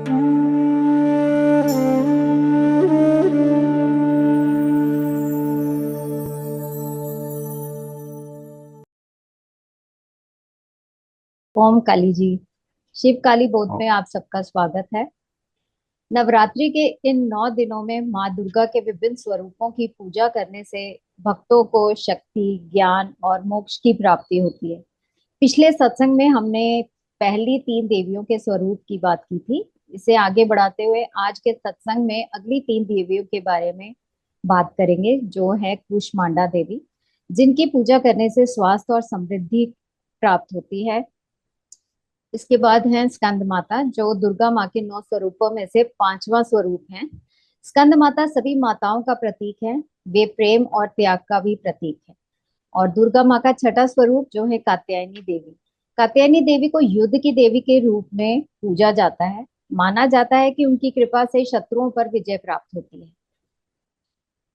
ओम काली जी। शिव काली बोध हाँ। में आप सबका स्वागत है। नवरात्रि के इन 9 दिनों में माँ दुर्गा के विभिन्न स्वरूपों की पूजा करने से भक्तों को शक्ति, ज्ञान और मोक्ष की प्राप्ति होती है। पिछले सत्संग में हमने पहली 3 देवियों के स्वरूप की बात की थी। इसे आगे बढ़ाते हुए आज के सत्संग में अगली 3 देवियों के बारे में बात करेंगे, जो है कूष्मांडा देवी, जिनकी पूजा करने से स्वास्थ्य और समृद्धि प्राप्त होती है। इसके बाद है स्कंद माता, जो दुर्गा माँ के 9 स्वरूपों में से 5वां स्वरूप है। स्कंद माता सभी माताओं का प्रतीक है। वे प्रेम और त्याग का भी प्रतीक है। और दुर्गा माँ का छठा स्वरूप जो है कात्यायनी देवी। कात्यायनी देवी को युद्ध की देवी के रूप में पूजा जाता है। माना जाता है कि उनकी कृपा से शत्रुओं पर विजय प्राप्त होती है।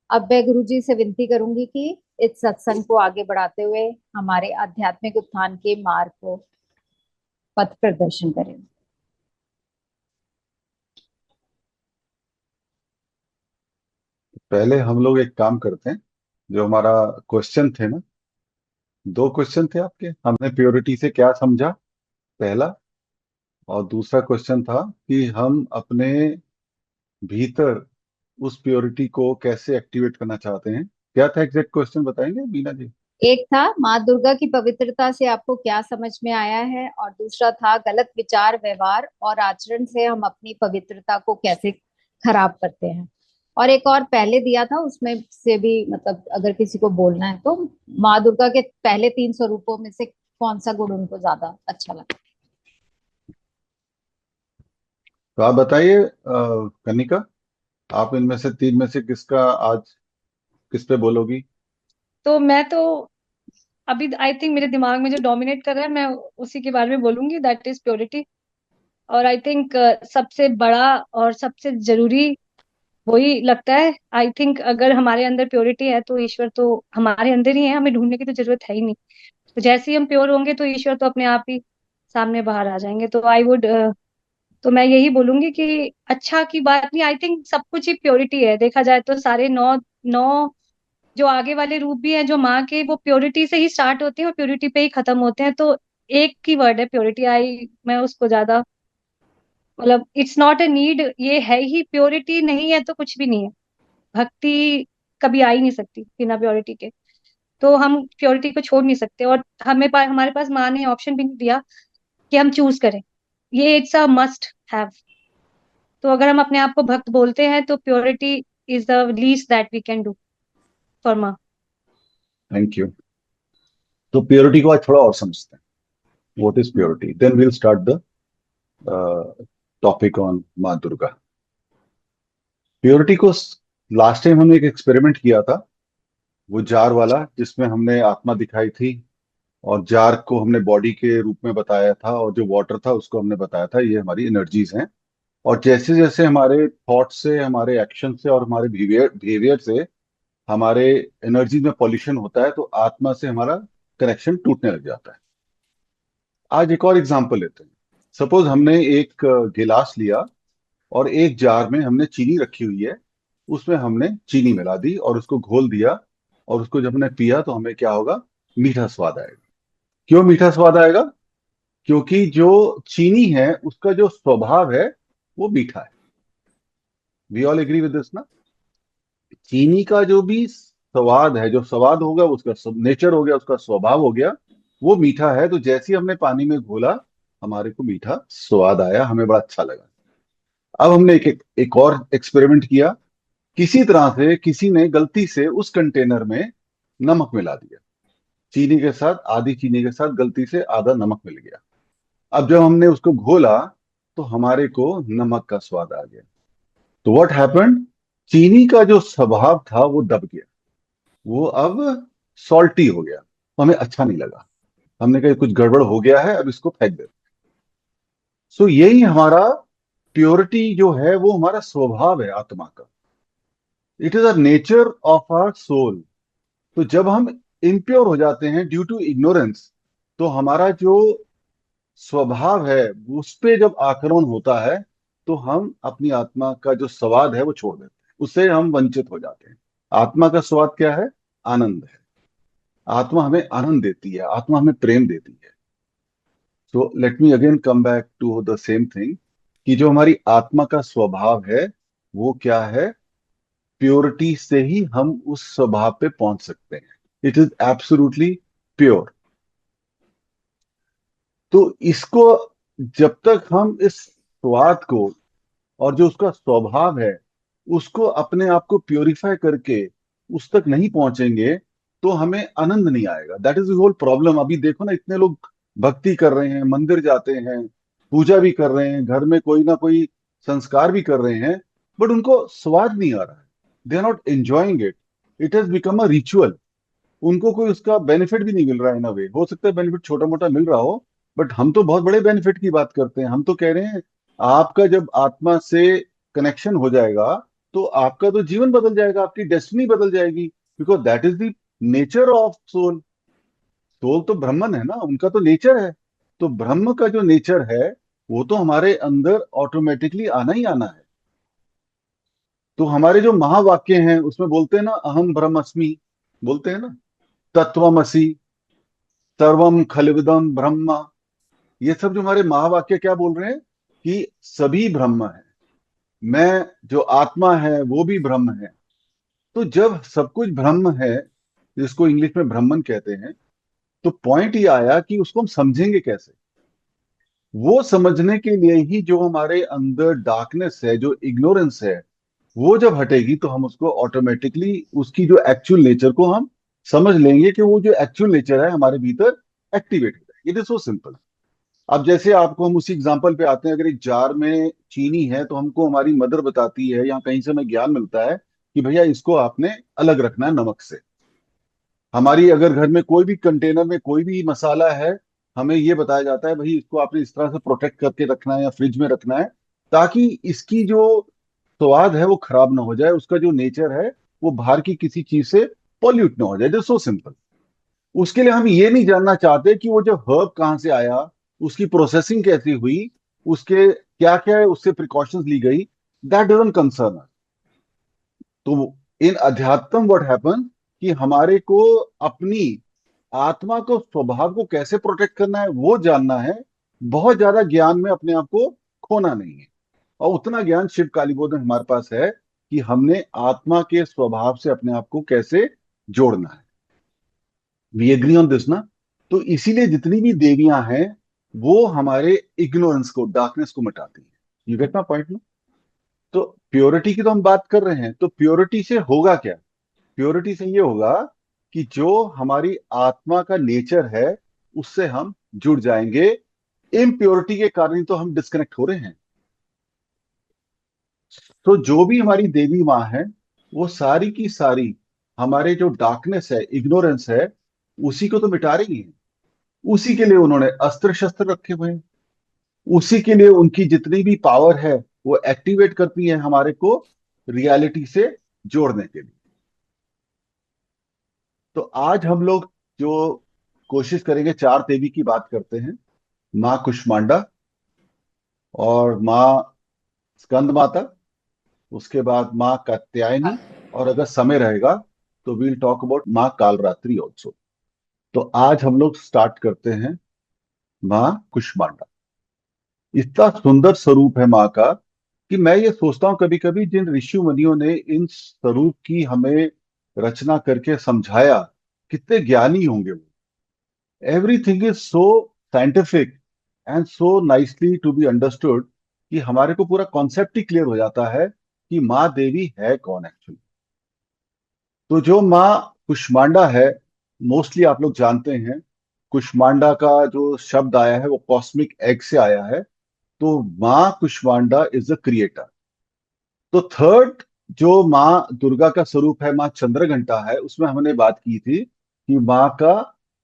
अब मैं गुरु जी से विनती करूंगी कि इस सत्संग को आगे बढ़ाते हुए हमारे आध्यात्मिक उत्थान के मार्ग को पथ प्रदर्शन करें। पहले हम लोग एक काम करते हैं। जो हमारा क्वेश्चन थे ना, 2 क्वेश्चन थे आपके। हमने प्योरिटी से क्या समझा, पहला। और दूसरा क्वेश्चन था कि हम अपने भीतर उस प्योरिटी को कैसे एक्टिवेट करना चाहते हैं। क्या था एग्जैक्ट क्वेश्चन, बताएंगे बीना जी? एक था माँ दुर्गा की पवित्रता से आपको क्या समझ में आया है, और दूसरा था गलत विचार, व्यवहार और आचरण से हम अपनी पवित्रता को कैसे खराब करते हैं। और एक और पहले दिया था, उसमें से भी मतलब अगर किसी को बोलना है तो माँ दुर्गा के पहले 3 स्वरूपों में से कौन सा गुण उनको ज्यादा अच्छा लगा। तो आप बताइए, कनिका, आप इनमें से 3 में से किसका आज किस पे बोलोगी? तो मैं तो अभी आई थिंक मेरे दिमाग में जो डोमिनेट कर रहा है मैं उसी के बारे में बोलूंगी, दैट इज प्योरिटी। और आई थिंक सबसे बड़ा और सबसे जरूरी वही लगता है। आई थिंक अगर हमारे अंदर प्योरिटी है तो ईश्वर तो हमारे अंदर ही है, हमें ढूंढने की तो जरूरत है ही नहीं। तो जैसे ही हम प्योर होंगे तो ईश्वर तो अपने आप ही सामने बाहर आ जाएंगे। तो आई वुड तो मैं यही बोलूंगी कि अच्छा की बात नहीं, आई थिंक सब कुछ ही प्योरिटी है। देखा जाए तो सारे नौ नौ जो आगे वाले रूप भी हैं जो माँ के, वो प्योरिटी से ही स्टार्ट होते हैं और प्योरिटी पे ही खत्म होते हैं। तो एक की वर्ड है प्योरिटी। आई मैं उसको ज्यादा मतलब इट्स नॉट अ नीड, ये है ही। प्योरिटी नहीं है तो कुछ भी नहीं है। भक्ति कभी आ ही नहीं सकती बिना प्योरिटी के। तो हम प्योरिटी को छोड़ नहीं सकते। और हमारे पास माँ ने ऑप्शन भी नहीं दिया कि हम चूज करें। ये इट्स अ मस्ट हैव। तो अगर हम अपने आप को भक्त बोलते हैं तो purity is the least that we can do for माँ। Thank you. तो प्योरिटी को आज थोड़ा और समझते हैं। What is purity, then we'll start the topic on माँ दुर्गा। प्योरिटी को लास्ट टाइम हमने एक एक्सपेरिमेंट किया था, वो जार वाला, जिसमें हमने आत्मा दिखाई थी और जार को हमने बॉडी के रूप में बताया था, और जो वाटर था उसको हमने बताया था ये हमारी एनर्जीज हैं। और जैसे जैसे हमारे थॉट से, हमारे एक्शन से और हमारे बिहेवियर बिहेवियर से हमारे एनर्जी में पॉल्यूशन होता है, तो आत्मा से हमारा कनेक्शन टूटने लग जाता है। आज एक और एग्जांपल लेते हैं। सपोज हमने एक गिलास लिया और एक जार में हमने चीनी रखी हुई है। उसमें हमने चीनी मिला दी और उसको घोल दिया, और उसको जब हमने पिया तो हमें क्या होगा? मीठा स्वाद आएगा। क्यों मीठा स्वाद आएगा? क्योंकि जो चीनी है उसका जो स्वभाव है वो मीठा है। We all agree with this ना? चीनी का जो भी स्वाद है, जो स्वाद होगा, उसका नेचर हो गया, उसका स्वभाव हो गया, वो मीठा है। तो जैसे ही हमने पानी में घोला, हमारे को मीठा स्वाद आया, हमें बड़ा अच्छा लगा। अब हमने एक और एक्सपेरिमेंट किया। किसी तरह से किसी ने गलती से उस कंटेनर में नमक मिला दिया। चीनी के साथ, आधी चीनी के साथ गलती से आधा नमक मिल गया। अब जब हमने उसको घोला तो हमारे को नमक का स्वाद आ गया। तो व्हाट हैपेंड? चीनी का जो स्वभाव था वो दब गया, वो अब सॉल्टी हो गया, तो हमें अच्छा नहीं लगा। हमने कहा कुछ गड़बड़ हो गया है, अब इसको फेंक दे। सो यही हमारा प्योरिटी जो है, वो हमारा स्वभाव है आत्मा का। It is a nature of our soul. तो जब हम इम्प्योर हो जाते हैं ड्यू टू इग्नोरेंस, तो हमारा जो स्वभाव है उस पे जब आक्रमण होता है, तो हम अपनी आत्मा का जो स्वाद है वो छोड़ देते हैं, उससे हम वंचित हो जाते हैं। आत्मा का स्वाद क्या है? आनंद है। आत्मा हमें आनंद देती है, आत्मा हमें प्रेम देती है। So let me again come back to the same thing, कि जो हमारी आत्मा का स्वभाव है वो क्या है? प्योरिटी से ही हम उस स्वभाव पे पहुंच सकते हैं। It is absolutely pure. तो इसको, जब तक हम इस स्वाद को और जो उसका स्वभाव है उसको अपने आप को प्योरीफाई करके उस तक नहीं पहुंचेंगे, तो हमें आनंद नहीं आएगा। That is the whole problem. अभी देखो ना, इतने लोग भक्ति कर रहे हैं, मंदिर जाते हैं, पूजा भी कर रहे हैं, घर में कोई ना कोई संस्कार भी कर रहे हैं, बट उनको स्वाद नहीं आ रहा है। They are not enjoying it. It has become a ritual. उनको कोई उसका बेनिफिट भी नहीं मिल रहा है। ना वे हो सकता है बेनिफिट छोटा मोटा मिल रहा हो, बट हम तो बहुत बड़े बेनिफिट की बात करते हैं। हम तो कह रहे हैं आपका जब आत्मा से कनेक्शन हो जाएगा तो आपका तो जीवन बदल जाएगा, आपकी डेस्टिनी बदल जाएगी, because that is the nature of soul. Soul तो ब्रह्मन है ना, उनका तो नेचर है। तो ब्रह्म का जो नेचर है वो तो हमारे अंदर ऑटोमेटिकली आना ही आना है। तो हमारे जो महावाक्य हैं उसमें बोलते हैं ना, अहम ब्रह्मस्मि, बोलते हैं ना, तत्वमसि, सर्वम खलविदम ब्रह्म। ये सब जो हमारे महावाक्य क्या बोल रहे हैं? कि सभी ब्रह्म है, मैं जो आत्मा है वो भी ब्रह्म है। तो जब सब कुछ ब्रह्म है, जिसको इंग्लिश में ब्रह्मन कहते हैं, तो पॉइंट ये आया कि उसको हम समझेंगे कैसे? वो समझने के लिए ही जो हमारे अंदर डार्कनेस है, जो इग्नोरेंस है, वो जब हटेगी तो हम उसको ऑटोमेटिकली उसकी जो एक्चुअल नेचर को हम समझ लेंगे, कि वो जो एक्चुअल नेचर है हमारे भीतर एक्टिवेट हो जाएगी। It is so simple. अब जैसे आपको हम उसी एग्जांपल पे आते हैं, अगर एक जार में चीनी है तो हमको हमारी मदर बताती है या कहीं से हमें ज्ञान मिलता है कि भैया इसको आपने अलग रखना है नमक से। हमारी अगर घर में कोई भी कंटेनर में कोई भी मसाला है, हमें ये बताया जाता है भाई इसको आपने इस तरह से प्रोटेक्ट करके रखना है या फ्रिज में रखना है, ताकि इसकी जो स्वाद है वो खराब ना हो जाए, उसका जो नेचर है वो बाहर की किसी चीज से पॉल्यूट ना हो जाए। So simple. उसके लिए हम ये नहीं जानना चाहते कि वो जो हर्ब कहाँ से आया, उसकी प्रोसेसिंग कैसी हुई, उसके क्या क्या है, उससे प्रिकॉशंस ली गई। That doesn't concern. तो इन अध्यात्म व्हाट हैपन, कि हमारे को अपनी आत्मा को, स्वभाव को कैसे प्रोटेक्ट करना है वो जानना है। बहुत ज्यादा ज्ञान में अपने आप को खोना नहीं है। और उतना ज्ञान शिव कालीबोध में हमारे पास है कि हमने आत्मा के स्वभाव से अपने आप को कैसे जोड़ना है। वी एग्री ऑन दिस ना? तो इसीलिए जितनी भी देवियां हैं वो हमारे इग्नोरेंस को, डार्कनेस को मिटाती हैं। यू गेट माय पॉइंट ना? तो प्योरिटी की तो हम बात कर रहे हैं, तो प्योरिटी से होगा क्या? प्योरिटी से ये होगा कि जो हमारी आत्मा का नेचर है उससे हम जुड़ जाएंगे। इम्प्योरिटी के कारण ही तो हम डिस्कनेक्ट हो रहे हैं। तो जो भी हमारी देवी माँ है वो सारी की सारी हमारे जो डार्कनेस है, इग्नोरेंस है, उसी को तो मिटा रही है। उसी के लिए उन्होंने अस्त्र शस्त्र रखे हुए हैं। उसी के लिए उनकी जितनी भी पावर है वो एक्टिवेट करती है हमारे को रियलिटी से जोड़ने के लिए। तो आज हम लोग जो कोशिश करेंगे, चार देवी की बात करते हैं। माँ कुष्मांडा, और माँ स्कंद माता, उसके बाद माँ कात्यायनी, और अगर समय रहेगा तो वील टॉक अबाउट माँ कालरात्रि ऑल्सो। तो आज हम लोग स्टार्ट करते हैं माँ कुष्मांडा। इतना सुंदर स्वरूप है माँ का कि मैं ये सोचता हूँ कभी कभी, जिन ऋषि मुनियों ने इन स्वरूप की हमें रचना करके समझाया, कितने ज्ञानी होंगे वो। Everything is so scientific and so nicely to be understood, कि हमारे को पूरा कॉन्सेप्ट ही क्लियर हो जाता है कि माँ देवी है कौन एक्चुअली। तो जो माँ कुष्मांडा है, मोस्टली आप लोग जानते हैं, कुष्मांडा का जो शब्द आया है वो कॉस्मिक एग से आया है। तो माँ कुष्मांडा इज द क्रिएटर। तो थर्ड जो माँ दुर्गा का स्वरूप है, माँ चंद्रघंटा है, उसमें हमने बात की थी कि माँ का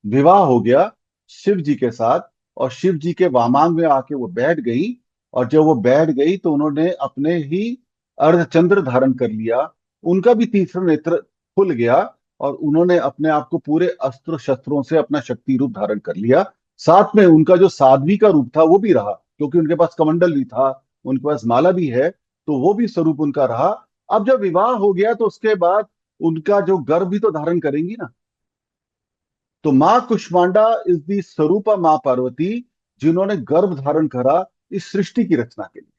विवाह हो गया शिव जी के साथ, और शिव जी के वामांग में आके वो बैठ गई। और जब वो बैठ गई तो उन्होंने अपने ही अर्धचंद्र धारण कर लिया। उनका भी तीसरा नेत्र खुल गया, और उन्होंने अपने आप को पूरे अस्त्र शस्त्रों से अपना शक्ति रूप धारण कर लिया। साथ में उनका जो साध्वी का रूप था वो भी रहा, क्योंकि उनके पास कमंडल भी था, उनके पास माला भी है, तो वो भी स्वरूप उनका रहा। अब जब विवाह हो गया तो उसके बाद उनका जो गर्भ भी तो धारण करेंगी ना। तो माँ कुष्मांडा इज दी स्वरूपा माँ पार्वती, जिन्होंने गर्भ धारण करा इस सृष्टि की रचना के लिए।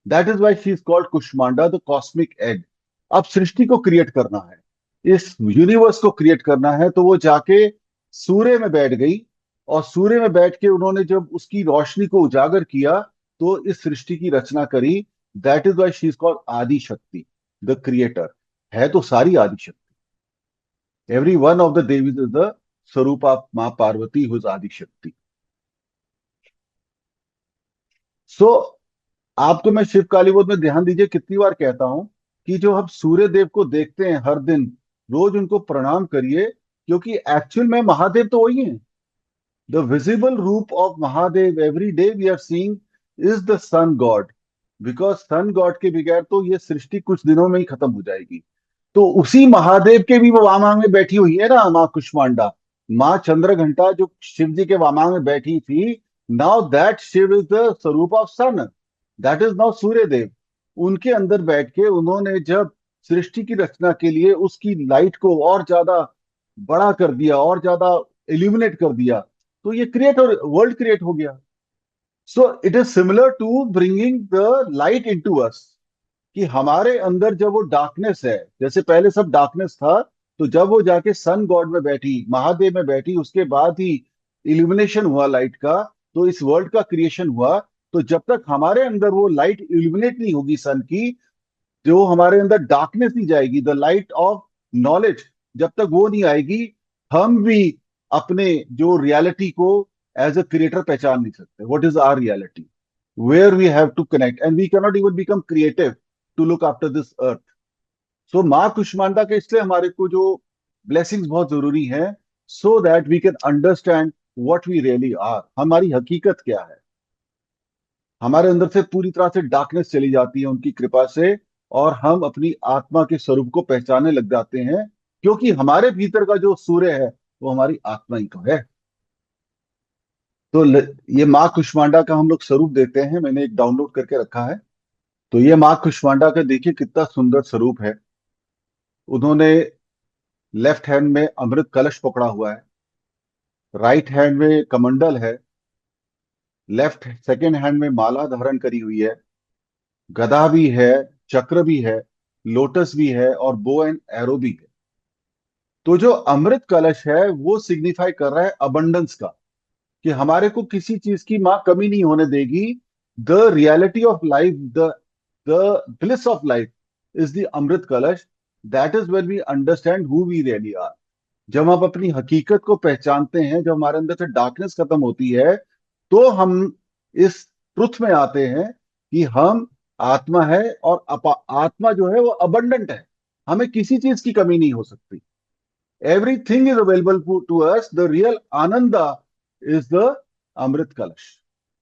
That is why she is called Kushmanda the cosmic egg. अब सृष्टि को क्रिएट करना है, इस यूनिवर्स को क्रिएट करना है, तो वो जाके सूर्य में बैठ गई। और सूर्य में बैठ के उन्होंने जब उसकी रोशनी को उजागर किया तो इस सृष्टि की रचना करी। That is why she is called आदि शक्ति, द क्रिएटर। है तो सारी आदि शक्ति। Every one of the Devi's is the स्वरूप ऑफ माँ पार्वती हुज आदि शक्ति। सो आप तो मैं शिव कालीबोध में ध्यान दीजिए, कितनी बार कहता हूं कि जो हम सूर्य देव को देखते हैं हर दिन, रोज उनको प्रणाम करिए, क्योंकि एक्चुअल में महादेव तो वही है। The visible roop of Mahadev every day we are seeing is the sun god. Because sun god के बगैर तो ये सृष्टि कुछ दिनों में ही खत्म हो जाएगी। तो उसी महादेव के भी वो वामांग में बैठी हुई है ना माँ कुष्मांडा। माँ चंद्रघंटा जो शिव जी के वामांग में बैठी थी, now that Shiva is the स्वरूप of sun, that is now Surya Dev. उनके अंदर बैठ के उन्होंने जब सृष्टि की रचना के लिए उसकी लाइट को और ज्यादा बड़ा कर दिया, और ज्यादा इल्यूमिनेट कर दिया, तो ये क्रिएट और वर्ल्ड क्रिएट हो गया। So it is similar to bringing the light into us, कि हमारे अंदर जब वो डार्कनेस है, जैसे पहले सब डार्कनेस था, तो जब वो जाके सन गॉड में बैठी, महादेव में बैठी, उसके बाद ही इल्यूमिनेशन हुआ लाइट का, तो इस वर्ल्ड का क्रिएशन हुआ। तो जब तक हमारे अंदर वो लाइट इल्यूमिनेट नहीं होगी सन की, जो हमारे अंदर डार्कनेस नहीं जाएगी, द लाइट ऑफ नॉलेज, जब तक वो नहीं आएगी, हम भी अपने जो रियलिटी को एज अ क्रिएटर पहचान नहीं सकते। What is our reality, where we have to connect, and we can not even become creative to look after this earth. So माँ कुष्मांडा के इसलिए हमारे को जो ब्लेसिंग्स बहुत जरूरी है, so that we can understand what we really are, हमारी हकीकत क्या है। हमारे अंदर से पूरी तरह से डार्कनेस चली जाती है उनकी कृपा से, और हम अपनी आत्मा के स्वरूप को पहचानने लग जाते हैं, क्योंकि हमारे भीतर का जो सूर्य है वो हमारी आत्मा ही तो है। तो ये माँ कुष्मांडा का हम लोग स्वरूप देते हैं, मैंने एक डाउनलोड करके रखा है। तो ये माँ कुष्मांडा का देखिए कितना सुंदर स्वरूप है। उन्होंने लेफ्ट हैंड में अमृत कलश पकड़ा हुआ है, राइट हैंड में कमंडल है, लेफ्ट सेकेंड हैंड में माला धारण करी हुई है, गदा भी है, चक्र भी है, लोटस भी है, और बो एंड एरो भी है। तो जो अमृत कलश है वो सिग्निफाई कर रहा है अबंडेंस का, कि हमारे को किसी चीज की माँ कमी नहीं होने देगी। The reality of life, the bliss of life is the अमृत कलश। That is when we understand who we really are. जब हम अपनी हकीकत को पहचानते हैं, जब हमारे अंदर से डार्कनेस खत्म होती है, तो हम इस ट्रुथ में आते हैं कि हम आत्मा है, और आत्मा जो है वो अबंडेंट है। हमें किसी चीज की कमी नहीं हो सकती। Everything is available to us. The real आनंदा इज द अमृत कलश।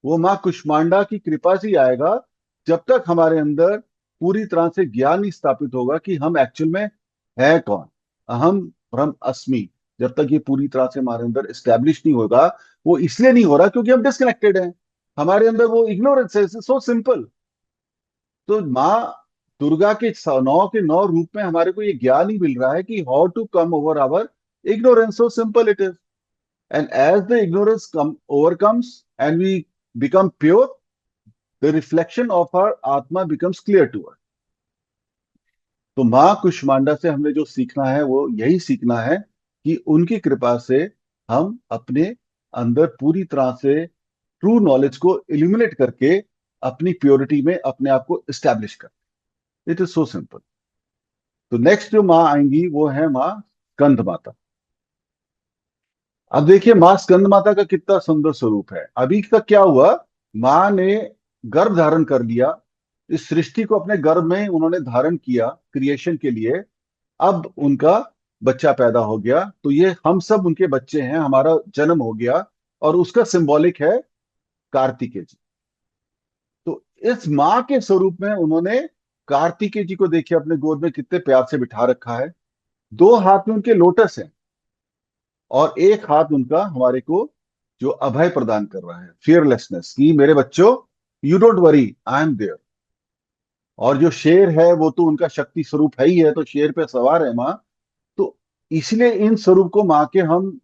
वो माँ कुष्मांडा की कृपा से ही आएगा, जब तक हमारे अंदर पूरी तरह से ज्ञान नहीं स्थापित होगा कि हम एक्चुअल में है कौन। अहम ब्रह्म अस्मि, जब तक ये पूरी तरह से हमारे अंदर एस्टेब्लिश नहीं होगा। वो इसलिए नहीं हो रहा क्योंकि हम डिस्कनेक्टेड हैं, हमारे अंदर वो इग्नोरेंस है। So simple. तो माँ दुर्गा के 9 के 9 रूप में हमारे को ये ज्ञान ही मिल रहा है कि how to come over our ignorance. So simple it is. And as the ignorance overcomes and we become pure, the reflection of our Atma becomes clear to us. तो माँ कुष्मांडा से हमने जो सीखना है वो यही सीखना है कि उनकी कृपा से हम अपने अंदर पूरी तरह से ट्रू नॉलेज को इल्यूमिनेट करके अपनी प्योरिटी में अपने आप को इस्टेब्लिश कर। It is so simple. तो नेक्स्ट जो माँ आएंगी वो है माँ स्कंद माता। अब देखिए माँ स्कंद माता का कितना सुंदर स्वरूप है। अभी तक क्या हुआ, माँ ने गर्भ धारण कर लिया, इस सृष्टि को अपने गर्भ में उन्होंने धारण किया क्रिएशन के लिए। अब उनका बच्चा पैदा हो गया, तो ये हम सब उनके बच्चे हैं, हमारा जन्म हो गया, और उसका सिंबॉलिक है कार्तिकेय जी। तो इस माँ के स्वरूप में उन्होंने कार्तिकेय जी को देखिए अपने गोद में कितने प्यार से बिठा रखा है। 2 हाथ में उनके लोटस है, और एक हाथ उनका हमारे को जो अभय प्रदान कर रहा है, फियरलेसनेस, की मेरे बच्चों you don't worry, I am there. और जो शेर है वो तो उनका शक्ति स्वरूप है ही है, तो शेर पे सवार है माँ। तो इसलिए इन स्वरूप को माँ के हम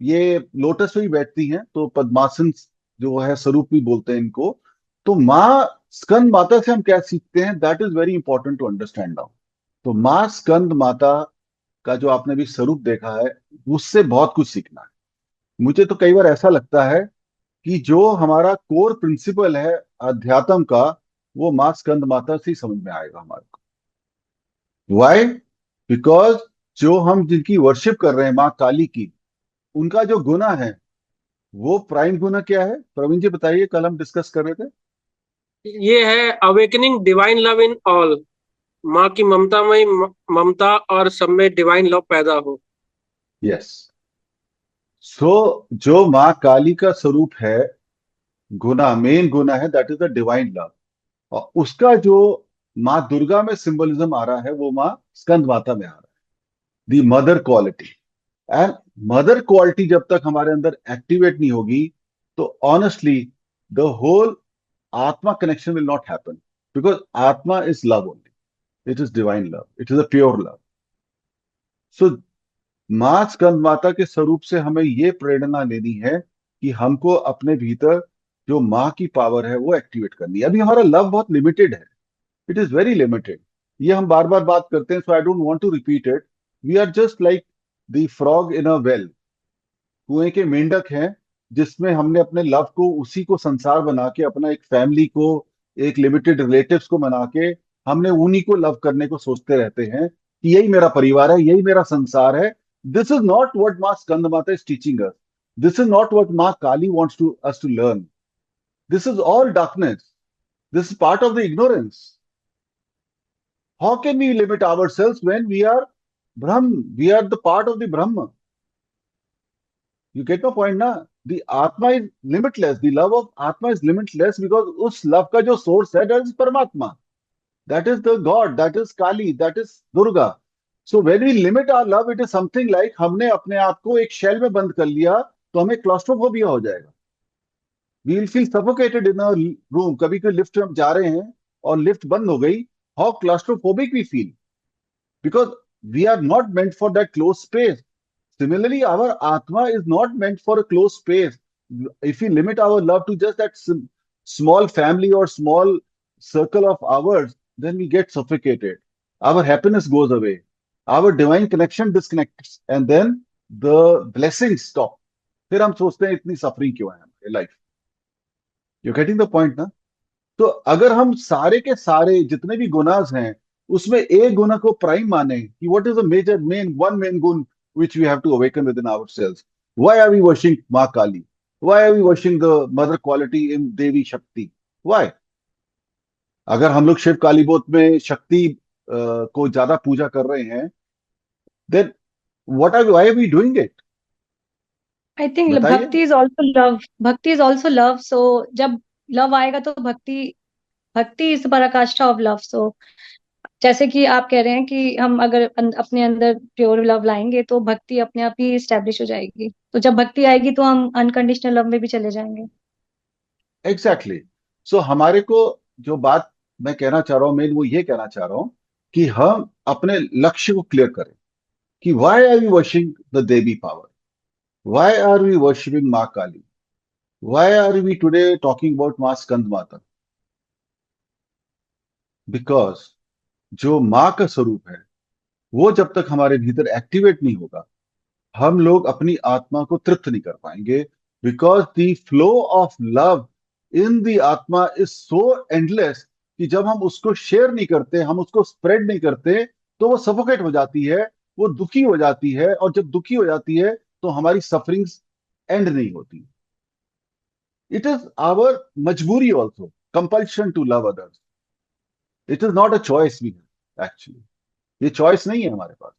ये लोटस पे ही बैठती हैं, तो पद्मासन जो है स्वरूप भी बोलते हैं इनको। तो माँ स्कंद माता से हम क्या सीखते हैं, that is very important to understand now. तो माँ स्कंद माता का जो आपने भी स्वरूप देखा है, उससे बहुत कुछ सीखना है। मुझे तो कई बार ऐसा लगता है कि जो हमारा कोर प्रिंसिपल है अध्यात्म का, वो माँ स्कंद माता से ही समझ में आएगा हमारे को। वाई? बिकॉज जो हम जिनकी वर्शिप कर रहे हैं माँ काली की, उनका जो गुना है, वो प्राइम गुना क्या है, प्रवीण जी बताइए, कल हम डिस्कस कर रहे थे। ये है awakening divine love in all. माँ की ममतामयी ममता और सब में डिवाइन लव पैदा हो। यस। सो जो माँ काली का स्वरूप है, गुना, मेन गुना है, that is the divine love. और उसका जो माँ दुर्गा में सिंबलिज्म आ रहा है, वो माँ स्कंद माता में आ रहा है, the mother quality. And mother quality जब तक हमारे अंदर एक्टिवेट नहीं होगी, तो ऑनेस्टली द होल आत्मा connection will not happen. Because आत्मा is love only, it is divine love, it is a pure love. So माँ स्कंद माता के स्वरूप से हमें ये प्रेरणा लेनी है कि हमको अपने भीतर जो माँ की पावर है वो एक्टिवेट करनी है। अभी हमारा लव बहुत लिमिटेड है, इट इज वेरी लिमिटेड। ये हम बार बार बात करते हैं, so I don't want to repeat it. We are just like the frog in a well, कुएं के मेंढक हैं, जिसमें हमने अपने लव को, उसी को संसार बना के, अपना एक फैमिली को, एक लिमिटेड रिलेटिव्स को बना के, हमने उन्हीं को लव करने को सोचते रहते हैं कि यही मेरा परिवार है, यही मेरा संसार है। दिस इज नॉट व्हाट माँ Skanda Mata is teaching us. This is not what माँ Kali wants to us to learn. This is all darkness, this is part of the ignorance. How can we limit ourselves when we are Brahm? We are the part of the Brahma. You get my point ना? The Atma is limitless. The love of Atma is limitless because उस love का जो source है, that is Paramatma. That is the God. That is Kali. That is Durga. So when we limit our love, it is something like हमने अपने आप को एक shell में बंद कर लिया, तो हमें क्लॉस्ट्रोफोबिया हो जाएगा। We will feel suffocated in a room. कभी कभी लिफ्ट में हम जा रहे हैं और लिफ्ट बंद हो गई, how claustrophobic we feel, because we are not meant for that closed space. Similarly, our Atma is not meant for a closed space. If we limit our love to just that small family or small circle of ours, then we get suffocated. Our happiness goes away. Our divine connection disconnects, and then the blessings stop. फिर हम सोचते हैं इतनी suffering क्यों है हमारी life. You getting the point ना? तो अगर हम सारे के सारे जितने भी गुनाज हैं, उसमें एक गुना को प्राइम माने कि what is the major main one main गुण which we have to awaken within ourselves. Why are we worshiping Ma Kali? Why are we worshiping the mother quality in Devi Shakti? Why? अगर हम लोग शिव कालीबोत में शक्ति को ज्यादा पूजा कर रहे हैं, then why are we doing it? I think बताइए। भक्ति इज ऑल्सो लव, भक्ति इज ऑल्सो लव। सो जब लव आएगा तो भक्ति, भक्ति इज पराकाष्ठा ऑफ लव। सो जैसे कि आप कह रहे हैं कि हम अगर अपने अंदर प्योर लव लाएंगे तो भक्ति अपने आप ही स्टैब्लिश हो जाएगी। तो जब भक्ति आएगी तो हम अनकंडीशनल लव में भी चले जाएंगे। एग्जैक्टली। सो हमारे को जो बात मैं कहना चाह रहा हूँ, मैं वो ये कहना चाह रहा हूँ कि हम अपने लक्ष्य को क्लियर करें कि why are we worshipping the देवी power, why are we worshipping माँ Kali, why are we today talking about माँ स्कंद माता। बिकॉज जो माँ का स्वरूप है, वो जब तक हमारे भीतर एक्टिवेट नहीं होगा, हम लोग अपनी आत्मा को तृप्त नहीं कर पाएंगे। Because the flow of love in the आत्मा इज सो एंडलेस कि जब हम उसको शेयर नहीं करते, हम उसको स्प्रेड नहीं करते, तो वो सफोकेट हो जाती है, वो दुखी हो जाती है। और जब दुखी हो जाती है तो हमारी सफरिंग्स एंड नहीं होती। इट इज आवर मजबूरी also, compulsion to love others. It is not a choice we have actually. ये चॉइस नहीं है हमारे पास।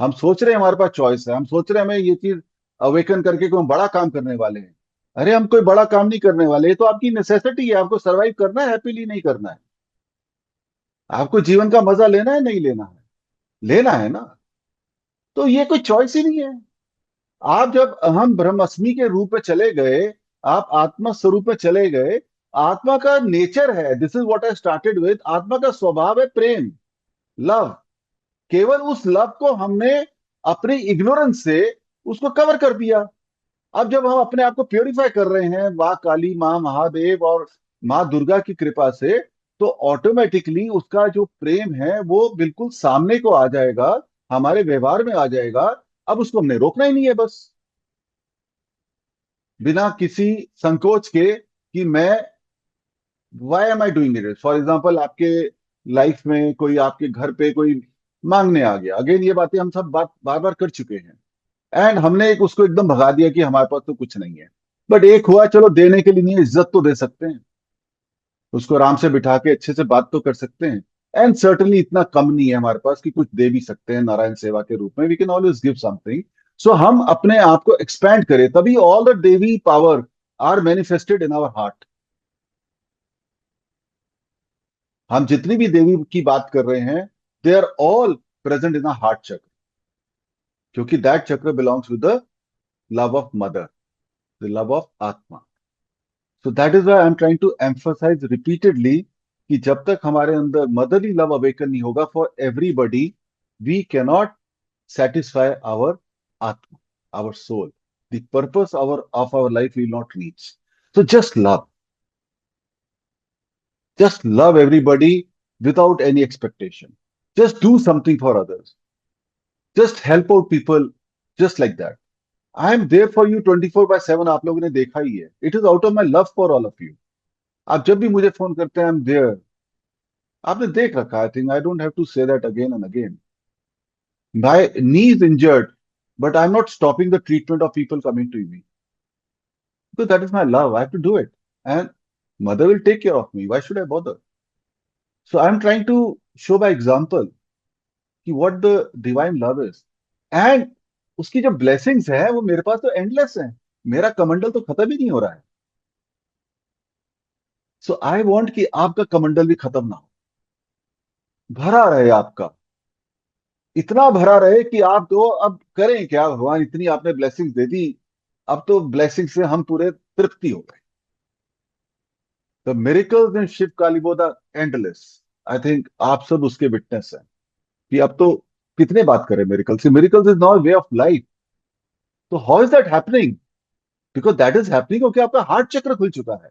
हम सोच रहे हैं हमारे पास चॉइस है, हम सोच रहे हैं हमें ये चीज अवेकन करके कोई बड़ा काम करने वाले हैं। अरे हम कोई बड़ा काम नहीं करने वाले, ये तो आपकी नेसेसिटी है, आपको सरवाइव करना है, हैप्पीली नहीं करना है। आपको जीवन का मजा लेना है, नहीं लेना है, लेना है ना। तो ये कोई चॉइस ही नहीं है। आप जब हम ब्रह्मस्मि के रूप में चले गए, आप आत्मा स्वरूप में चले गए, आत्मा का नेचर है, this is what I started with, आत्मा का स्वभाव है प्रेम, लव। केवल उस लव को हमने अपनी इग्नोरेंस से उसको कवर कर दिया। अब जब हम अपने आप को प्योरीफाई कर रहे हैं माँ काली, माँ महादेव और माँ दुर्गा की कृपा से, तो ऑटोमेटिकली उसका जो प्रेम है वो बिल्कुल सामने को आ जाएगा, हमारे व्यवहार में आ जाएगा। अब उसको हमने रोकना ही नहीं है, बस बिना किसी संकोच के कि मैं, why am I doing it. For example, आपके लाइफ में कोई आपके घर पे कोई मांगने आ गया, अगेन ये बातें हम सब बात बार बार कर चुके हैं, एंड हमने एक उसको एकदम भगा दिया कि हमारे पास तो कुछ नहीं है। बट एक हुआ, चलो देने के लिए नहीं है, इज्जत तो दे सकते हैं, उसको आराम से बिठा के अच्छे से बात तो कर सकते हैं। एंड सर्टनली इतना कम नहीं है हमारे पास कि कुछ दे भी सकते हैं नारायण सेवा के रूप में, we can always give something. So हम अपने आप को एक्सपैंड करें, तभी ऑल द देवी power are manifested in our heart. हम जितनी भी देवी की बात कर रहे हैं, they are all present in our heart chakra, क्योंकि that chakra belongs with the love of mother, the love of आत्मा। So that is why I am trying to emphasise repeatedly कि जब तक हमारे अंदर मदरली लव अवेकन नहीं होगा for everybody, we cannot satisfy our atma, our soul. The purpose of our life will not reach. So just love everybody without any expectation. Just do something for others. Just help out people just like that. I am there for you 24/7, आप लोगों ने देखा ही है. It is out of my love for all of you. आप जब भी मुझे phone करते हैं, I am there. आपने देख रखा, I think I don't have to say that again and again. My knee is injured, but I'm not stopping the treatment of people coming to me. Because that is my love. I have to do it. And mother will take care of me. Why should I bother? So I'm trying to show by example कि what the divine love is. And उसकी जो blessings है वो मेरे पास तो endless है, मेरा कमंडल तो खत्म ही नहीं हो रहा है। So I want कि आपका कमंडल भी खत्म ना हो, भरा रहे आपका, इतना भरा रहे कि आप तो अब करें क्या, भगवान इतनी आपने ब्लेसिंग्स दे दी, अब तो ब्लेसिंग से हम पूरे तृप्ति हो गए। The miracles in Shiva Kalibodh are endless. I think आप सब उसके विटनेस हैं कि अब तो कितने बात करें मेरिकल्स की। Miracles is not way of life. तो how is that happening? Because that is happening क्योंकि आपका हार्ट चक्र खुल चुका है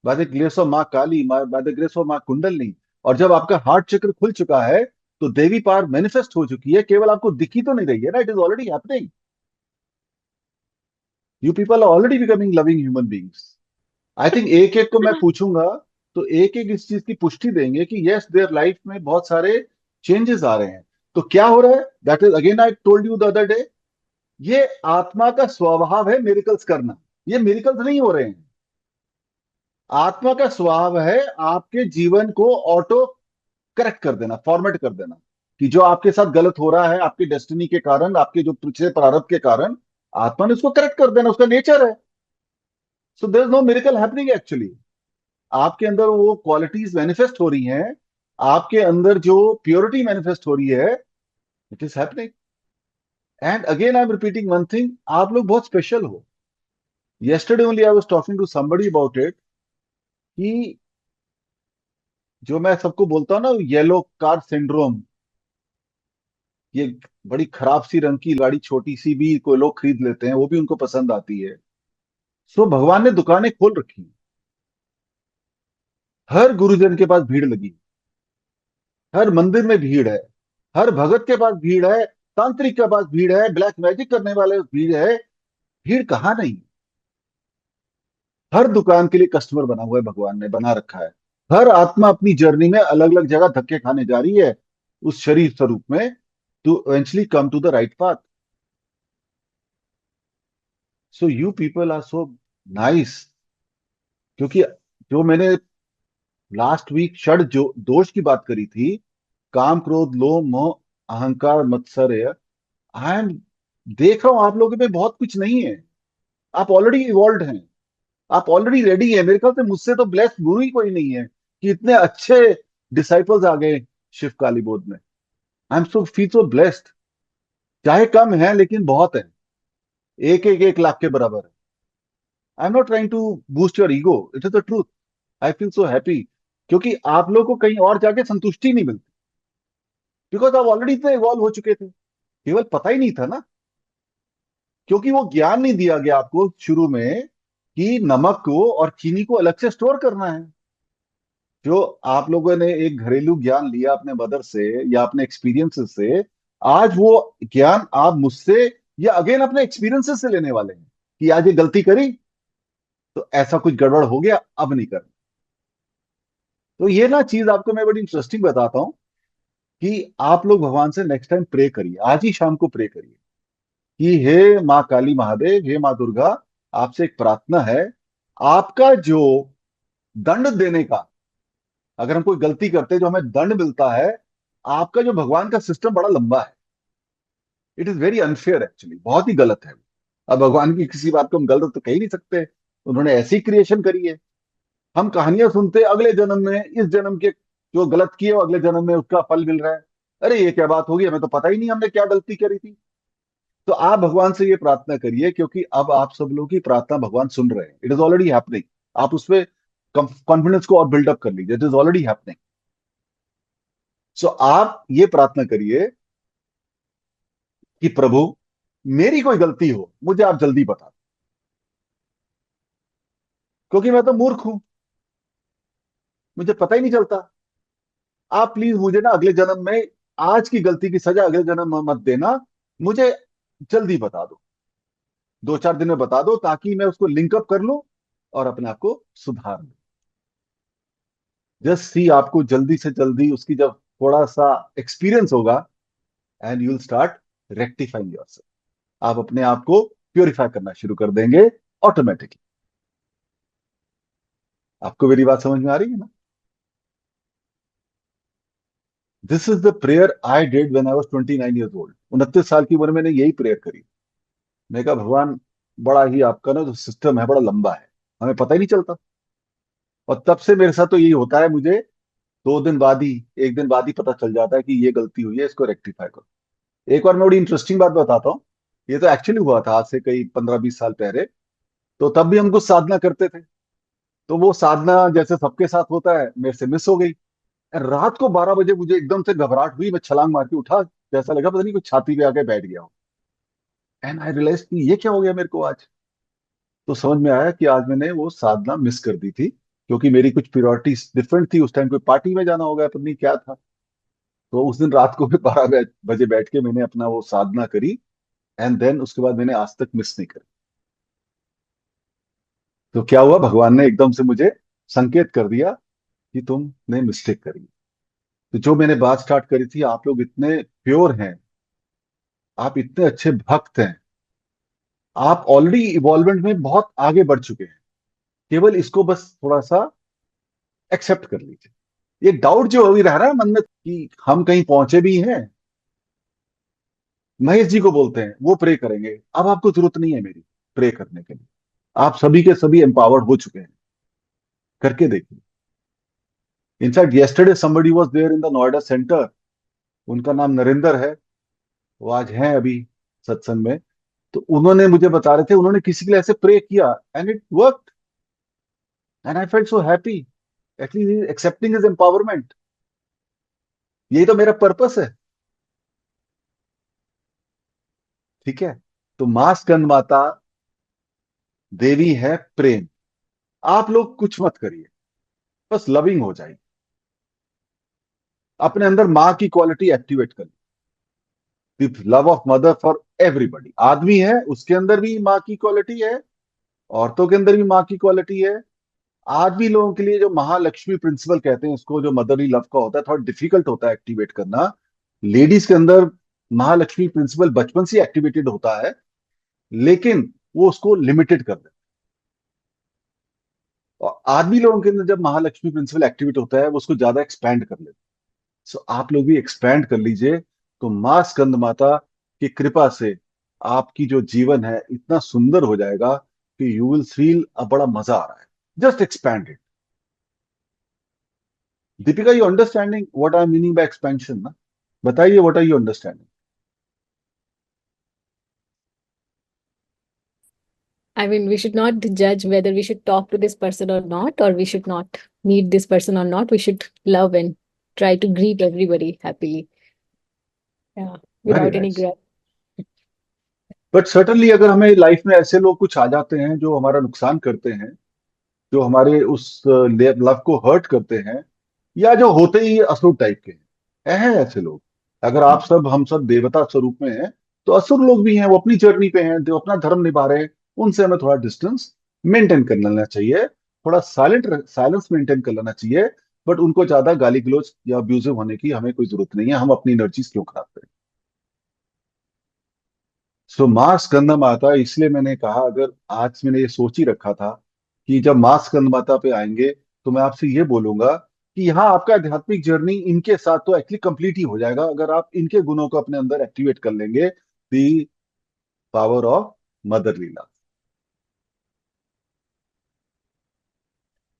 बाय द ग्रेस ऑफ माँ काली, बाय द ग्रेस ऑफ माँ कुंडलनी। और जब आपका हार्ट चक्र खुल चुका है तो देवी पावर मैनिफेस्ट हो चुकी है, केवल आपको दिखी तो नहीं रही है ना, it is already happening. You people are already becoming loving human beings. I think एक एक को मैं पूछूंगा तो एक एक इस चीज की पुष्टि देंगे कि यस, देयर लाइफ में बहुत सारे चेंजेस आ रहे हैं। तो क्या हो रहा है? That is again I told you the other day, ये आत्मा का स्वभाव है मिरेकल्स करना। ये मिरेकल्स नहीं हो रहे हैं, आत्मा का स्वभाव है आपके जीवन को ऑटो करेक्ट कर देना, फॉर्मेट कर देना, कि जो आपके साथ गलत हो रहा है आपकी डेस्टिनी के कारण, आपके जो पिछले प्रारब्ध के कारण, आत्मा ने उसको करेक्ट कर देना, उसका नेचर है। So there is no miracle happening actually. आपके अंदर वो क्वालिटीज मैनिफेस्ट हो रही हैं, आपके अंदर जो प्योरिटी मैनिफेस्ट हो रही है, it is happening. And again I am repeating one thing, आप लोग बहुत स्पेशल हो। yesterday only I was talking to somebody about it कि जो मैं सबको बोलता हूँ ना, येलो कार सिंड्रोम, ये बड़ी खराब सी रंग की गाड़ी छोटी सी भी कोई लोग खरीद लेते हैं, वो भी उनको पसंद आती है। सो भगवान ने दुकानें खोल रखी, हर गुरुजन के पास भीड़ लगी, हर मंदिर में भीड़ है, हर भगत के पास भीड़ है, तांत्रिक के पास भीड़ है, ब्लैक मैजिक करने वाले भीड़ है। भीड़ कहाँ नहीं, हर दुकान के लिए कस्टमर बना हुआ है, भगवान ने बना रखा है। हर आत्मा अपनी जर्नी में अलग अलग जगह धक्के खाने जा रही है उस शरीर स्वरूप में, to eventually come to the right path. So you people are so nice, क्योंकि जो मैंने लास्ट वीक षड जो दोष की बात करी थी, काम क्रोध लोभ मोह अहंकार मत्सर्य, आई एम देख रहा हूं आप लोगों में बहुत कुछ नहीं है। आप ऑलरेडी इवॉल्व हैं, आप ऑलरेडी रेडी है। मेरे ख्याल से मुझसे तो ब्लेस्ड गुरु ही कोई नहीं है कि इतने अच्छे डिसाइपल्स आ गए शिव काली बोध में। I am so feel so blessed. चाहे कम है लेकिन बहुत है, एक एक 1 लाख के बराबर है। I am not trying to boost your ego, it is the truth. I feel so happy, क्योंकि आप लोग को कहीं और जाके संतुष्टि नहीं मिलती, बिकॉज आप ऑलरेडी इतने इवॉल्व हो चुके थे, केवल पता ही नहीं था ना, क्योंकि वो ज्ञान नहीं दिया गया आपको शुरू में कि नमक को और चीनी को अलग से स्टोर करना है। जो आप लोगों ने एक घरेलू ज्ञान लिया अपने मदर से या अपने एक्सपीरियंसेस से, आज वो ज्ञान आप मुझसे या अगेन अपने एक्सपीरियंसेस से लेने वाले हैं कि आज ये गलती करी तो ऐसा कुछ गड़बड़ हो गया, अब नहीं करना। तो ये ना चीज आपको मैं बड़ी इंटरेस्टिंग बताता हूँ कि आप लोग भगवान से नेक्स्ट टाइम प्रे करिए, आज ही शाम को प्रे करिए कि हे माँ काली महादेव, हे माँ दुर्गा, आपसे एक प्रार्थना है, आपका जो दंड देने का, अगर हम कोई गलती करते हैं जो हमें दंड मिलता है, आपका जो भगवान का सिस्टम बड़ा लंबा है, it is very unfair actually, बहुत ही गलत है। अब भगवान की किसी बात को हम गलत तो कह ही नहीं सकते, उन्होंने ऐसी क्रिएशन करी है। हम कहानियां सुनते हैं अगले जन्म में इस जन्म के जो गलत किए वो अगले जन्म में उसका फल मिल रहा है। अरे ये क्या बात होगी, हमें तो पता ही नहीं हमने क्या गलती करी थी। तो आप भगवान से ये प्रार्थना करिए, क्योंकि अब आप सब लोग की प्रार्थना भगवान सुन रहे हैं, इट इज ऑलरेडी हैपनिंग। आप उसपे कॉन्फिडेंस को और बिल्डअप कर लीजिए, इट इज ऑलरेडी हैपनिंग। सो आप ये प्रार्थना करिए कि प्रभु, मेरी कोई गलती हो मुझे आप जल्दी बता दो, क्योंकि मैं तो मूर्ख हूं, मुझे पता ही नहीं चलता। आप प्लीज मुझे ना अगले जन्म में आज की गलती की सजा अगले जन्म में मत देना, मुझे जल्दी बता दो, 2-4 दिन में बता दो, ताकि मैं उसको लिंकअप कर लूं और अपने आप को सुधार लूं। जस्ट सी, आपको जल्दी से जल्दी उसकी जब थोड़ा सा एक्सपीरियंस होगा, and you will start rectifying yourself. आप अपने आप को प्योरीफाई करना शुरू कर देंगे ऑटोमेटिकली। आपको मेरी बात समझ में आ रही है ना? This is the prayer I did when I was 29 years old। 29 साल की उम्र में मैंने यही प्रेयर करी। मैं कहा भगवान, बड़ा ही आपका ना जो सिस्टम है बड़ा लंबा है, हमें पता ही नहीं चलता। और तब से मेरे साथ तो यही होता है, मुझे 2 दिन बाद ही, 1 दिन बाद ही पता चल जाता है कि ये गलती हुई है, इसको रेक्टिफाई करो। एक बार मैं बड़ी इंटरेस्टिंग बात बताता हूँ, ये तो एक्चुअली हुआ था आज से कई 15-20 साल पहले। तो तब भी हम कुछ साधना करते थे, तो वो साधना जैसे सबके साथ होता है मेरे से मिस हो गई। रात को 12 बजे मुझे एकदम से घबराहट हुई, मैं छलांग मार के उठा, जैसा लगा पता नहीं कुछ छाती पे आके बैठ गया हो। एंड आई रियलाइज कि ये क्या हो गया मेरे को आज। तो समझ में आया कि आज मैंने वो साधना मिस कर दी थी, क्योंकि मेरी कुछ प्रायोरिटीज डिफरेंट थी उस टाइम, कोई पार्टी में जाना होगा, पता नहीं क्या था। तो उस दिन रात को भी 12 बजे बैठ के मैंने अपना वो साधना करी, एंड देन उसके बाद मैंने आज तक मिस नहीं करी। तो क्या हुआ, भगवान ने एकदम से मुझे संकेत कर दिया कि तुमने मिस्टेक करी। तो जो मैंने बात स्टार्ट करी थी, आप लोग इतने प्योर हैं, आप इतने अच्छे भक्त हैं, आप ऑलरेडी इवॉल्वमेंट में बहुत आगे बढ़ चुके हैं, केवल इसको बस थोड़ा सा एक्सेप्ट कर लीजिए। ये डाउट जो अभी रह रहा है मन में कि हम कहीं पहुंचे भी हैं, महेश जी को बोलते हैं, वो प्रे करेंगे। अब आपको जरूरत नहीं है मेरी प्रे करने के लिए, आप सभी के सभी एम्पावर्ड हो चुके हैं, करके देखिए। In fact yesterday somebody was there in the Noida centre, उनका नाम नरेंद्र है, वो आज हैं अभी सत्संग में। तो उन्होंने मुझे बता रहे थे, उन्होंने किसी के लिए ऐसे प्रे किया and it worked, and I felt so happy, at least accepting his empowerment. यही तो मेरा पर्पस है, ठीक है? तो मां स्कंद माता देवी है प्रेम। आप लोग कुछ मत करिए, बस लविंग हो जाइए, अपने अंदर माँ की क्वालिटी एक्टिवेट करिए। Love of mother for everybody. आदमी है उसके अंदर भी माँ की क्वालिटी है, औरतों के अंदर भी माँ की क्वालिटी है। आदमी लोगों के लिए जो महालक्ष्मी प्रिंसिपल कहते हैं उसको, जो मदरली लव का होता है, थोड़ा डिफिकल्ट होता है एक्टिवेट करना। लेडीज के अंदर महालक्ष्मी प्रिंसिपल बचपन से एक्टिवेटेड होता है, लेकिन वो उसको लिमिटेड कर देते हैं। और आदमी लोगों के अंदर जब महालक्ष्मी प्रिंसिपल एक्टिवेट होता है वो उसको ज्यादा एक्सपैंड कर लेते हैं। सो आप लोग भी एक्सपैंड कर लीजिए, तो माँ स्कंद माता की कृपा से आपकी जो जीवन है इतना सुंदर हो जाएगा कि यू विल फील बड़ा मजा आ रहा है। Just expand it. Deepika, you understanding what I am meaning by expansion ना? बताइए, what are you understanding? I mean, we should not judge whether we should talk to this person or not, or we should not meet this person or not. We should love and try to greet everybody happily. Yeah, very without any nice. grudge. But certainly अगर हमें life में ऐसे लोग कुछ आ जाते हैं जो हमारा नुकसान करते हैं, जो हमारे उस लव को हर्ट करते हैं, या जो होते ही असुर टाइप के हैं ऐसे लोग। अगर आप सब हम सब देवता स्वरूप में हैं, तो असुर लोग भी हैं, वो अपनी जर्नी पे हैं, जो अपना धर्म निभा रहे हैं। उनसे हमें थोड़ा डिस्टेंस मेंटेन कर लेना चाहिए, थोड़ा साइलेंस मेंटेन कर लेना चाहिए। बट उनको ज्यादा गाली गलौज या अब्यूजिव होने की हमें कोई जरूरत नहीं है। हम अपनी एनर्जीज क्यों खराब करें? सो माँ स्कंद माता, इसलिए मैंने कहा, अगर आज मैंने ये सोच ही रखा था कि जब माँ स्कंद माता पे आएंगे तो मैं आपसे ये बोलूंगा कि यहाँ आपका आध्यात्मिक जर्नी इनके साथ तो एक्चुअली कंप्लीट ही हो जाएगा, अगर आप इनके गुणों को अपने अंदर एक्टिवेट कर लेंगे। The power of mother Leela.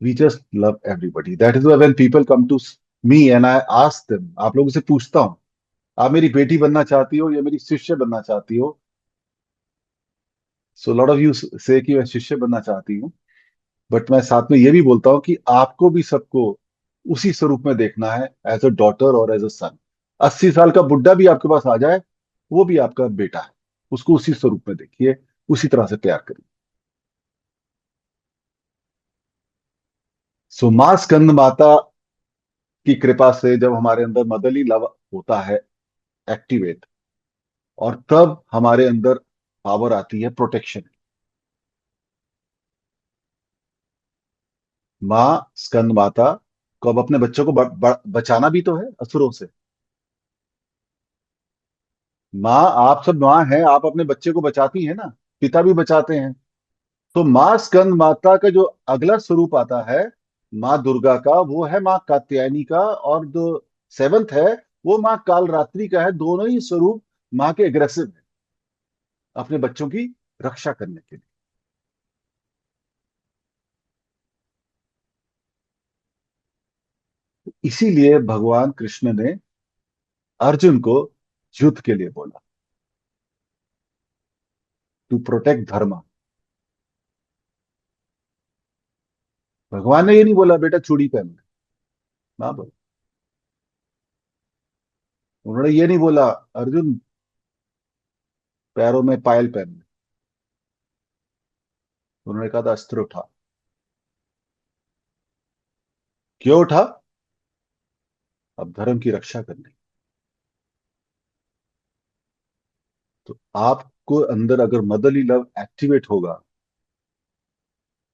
We just love everybody, that is when people come to me and I ask them, आप लोगों से पूछता हूँ, आप मेरी बेटी बनना चाहती हो या मेरी शिष्य बनना चाहती हो? सो लॉट ऑफ यू से कि मैं शिष्य बनना चाहती हूँ। बट मैं साथ में ये भी बोलता हूँ कि आपको भी सबको उसी स्वरूप में देखना है, एज अ डॉटर और एज अ सन। 80 साल का बुढ़ा भी आपके पास आ जाए, वो भी आपका बेटा है। उसको उसी स्वरूप में देखिए, उसी तरह से प्यार करिए। सो मां स्कंद माता की कृपा से जब हमारे अंदर मदरली लव होता है एक्टिवेट, और तब हमारे अंदर पावर आती है प्रोटेक्शन। मां स्कंद माता को अब अपने बच्चों को बचाना भी तो है असुरों से। माँ, आप सब माँ हैं, आप अपने बच्चे को बचाती हैं ना, पिता भी बचाते हैं। तो माँ स्कंद माता का जो अगला स्वरूप आता है माँ दुर्गा का, वो है माँ कात्यायनी का, और जो सेवंथ है वो माँ कालरात्रि का है। दोनों ही स्वरूप माँ के एग्रेसिव है अपने बच्चों की रक्षा करने के लिए। इसीलिए भगवान कृष्ण ने अर्जुन को युद्ध के लिए बोला, टू प्रोटेक्ट धर्म। भगवान ने ये नहीं बोला बेटा चूड़ी पहन ले, ना बोला। उन्होंने ये नहीं बोला अर्जुन पैरों में पायल पहन ले। उन्होंने कहा था अस्त्र उठा। क्यों उठा? अब धर्म की रक्षा करनी। तो आपको अंदर अगर मदरली लव एक्टिवेट होगा,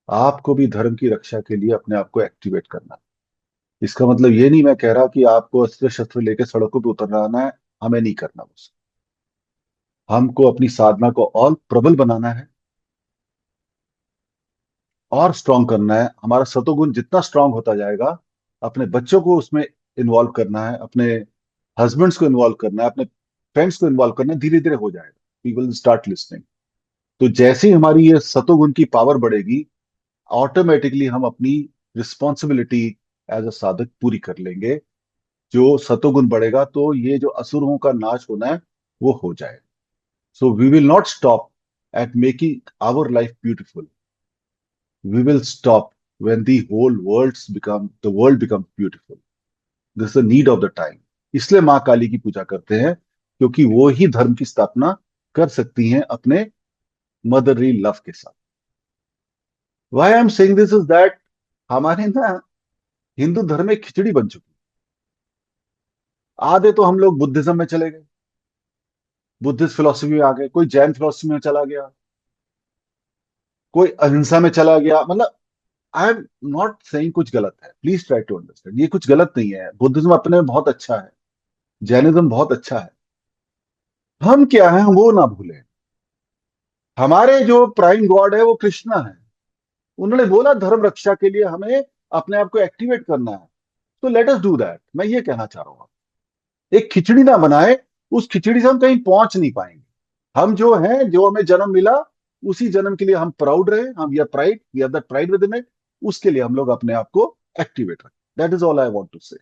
आपको भी धर्म की रक्षा के लिए अपने आप को एक्टिवेट करना। इसका मतलब ये नहीं मैं कह रहा कि आपको अस्त्र शस्त्र लेके सड़कों पे उतर आना है। हमें नहीं करना बस। हमको अपनी साधना को और प्रबल बनाना है, और स्ट्रांग करना है। हमारा सतोगुण जितना स्ट्रांग होता जाएगा, अपने बच्चों को उसमें इन्वॉल्व करना है, अपने हस्बैंड्स को इन्वॉल्व करना है, अपने फ्रेंड्स को इन्वॉल्व करना है। धीरे धीरे हो जाएगा, वी विल स्टार्ट लिसनिंग। तो जैसे ही हमारी ये सतोगुण की पावर बढ़ेगी, ऑटोमेटिकली हम अपनी रिस्पॉन्सिबिलिटी एज अ साधक पूरी कर लेंगे। जो सतोगुण बढ़ेगा तो ये जो असुरों का नाश होना है वो हो जाएगा। So we will not stop at making our life beautiful. We will stop when the whole world's become the world becomes beautiful. This is the need of the time. इसलिए माँ काली की पूजा करते हैं, क्योंकि वो ही धर्म की स्थापना कर सकती हैं अपने मदरली लव के साथ। Why I'm saying this is that हमारे ना हिंदू धर्म में खिचड़ी बन चुकी। आधे तो हम लोग बुद्धिज्म में चले गए, बुद्धिस्ट फिलोसफी में आ गए, कोई जैन फिलोसफी में चला गया, कोई अहिंसा में चला गया। मतलब आई एम नॉट सेइंग कुछ गलत है, प्लीज ट्राई टू अंडरस्टैंड, ये कुछ गलत नहीं है। बुद्धिज्म अपने में बहुत अच्छा है, जैनिज्म बहुत अच्छा है। हम क्या है वो ना भूलें। हमारे जो प्राइम गॉड है वो कृष्णा है। उन्होंने बोला धर्म रक्षा के लिए हमें अपने आप को एक्टिवेट करना है। तो लेट अस डू दैट। मैं ये कहना चाह रहा हूँ, एक खिचड़ी ना बनाए, उस खिचड़ी से हम कहीं पहुंच नहीं पाएंगे। हम जो हैं, जो हमें जन्म मिला, उसी जन्म के लिए हम प्राउड रहे। हम we are pride, we are that pride within it. उसके लिए हम लोग अपने आप को एक्टिवेट रखें। That is all I want to say.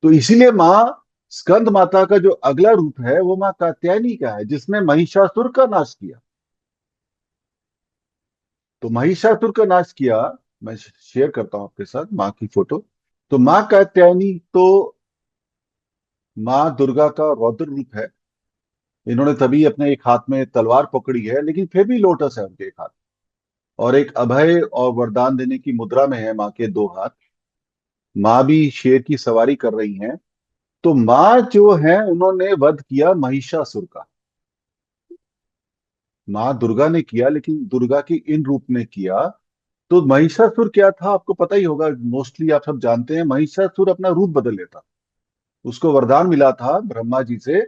तो इसीलिए माँ स्कंद माता का जो अगला रूप है वो माँ कात्यायनी का है, जिसने महिषासुर का नाश किया। तो महिषासुर का नाश किया। मैं शेयर करता हूं आपके साथ माँ की फोटो। तो माँ कात्यायनी तो माँ दुर्गा का रौद्र रूप है। इन्होंने तभी अपने एक हाथ में तलवार पकड़ी है, लेकिन फिर भी लोटस है उनके एक हाथ, और एक अभय और वरदान देने की मुद्रा में है माँ के दो हाथ। माँ भी शेर की सवारी कर रही हैं। तो माँ जो है उन्होंने वध किया महिषासुर का। माँ दुर्गा ने किया, लेकिन दुर्गा की इन रूप ने किया। तो महिषासुर क्या था आपको पता ही होगा, मोस्टली आप सब जानते हैं। महिषासुर अपना रूप बदल लेता। उसको वरदान मिला था ब्रह्मा जी से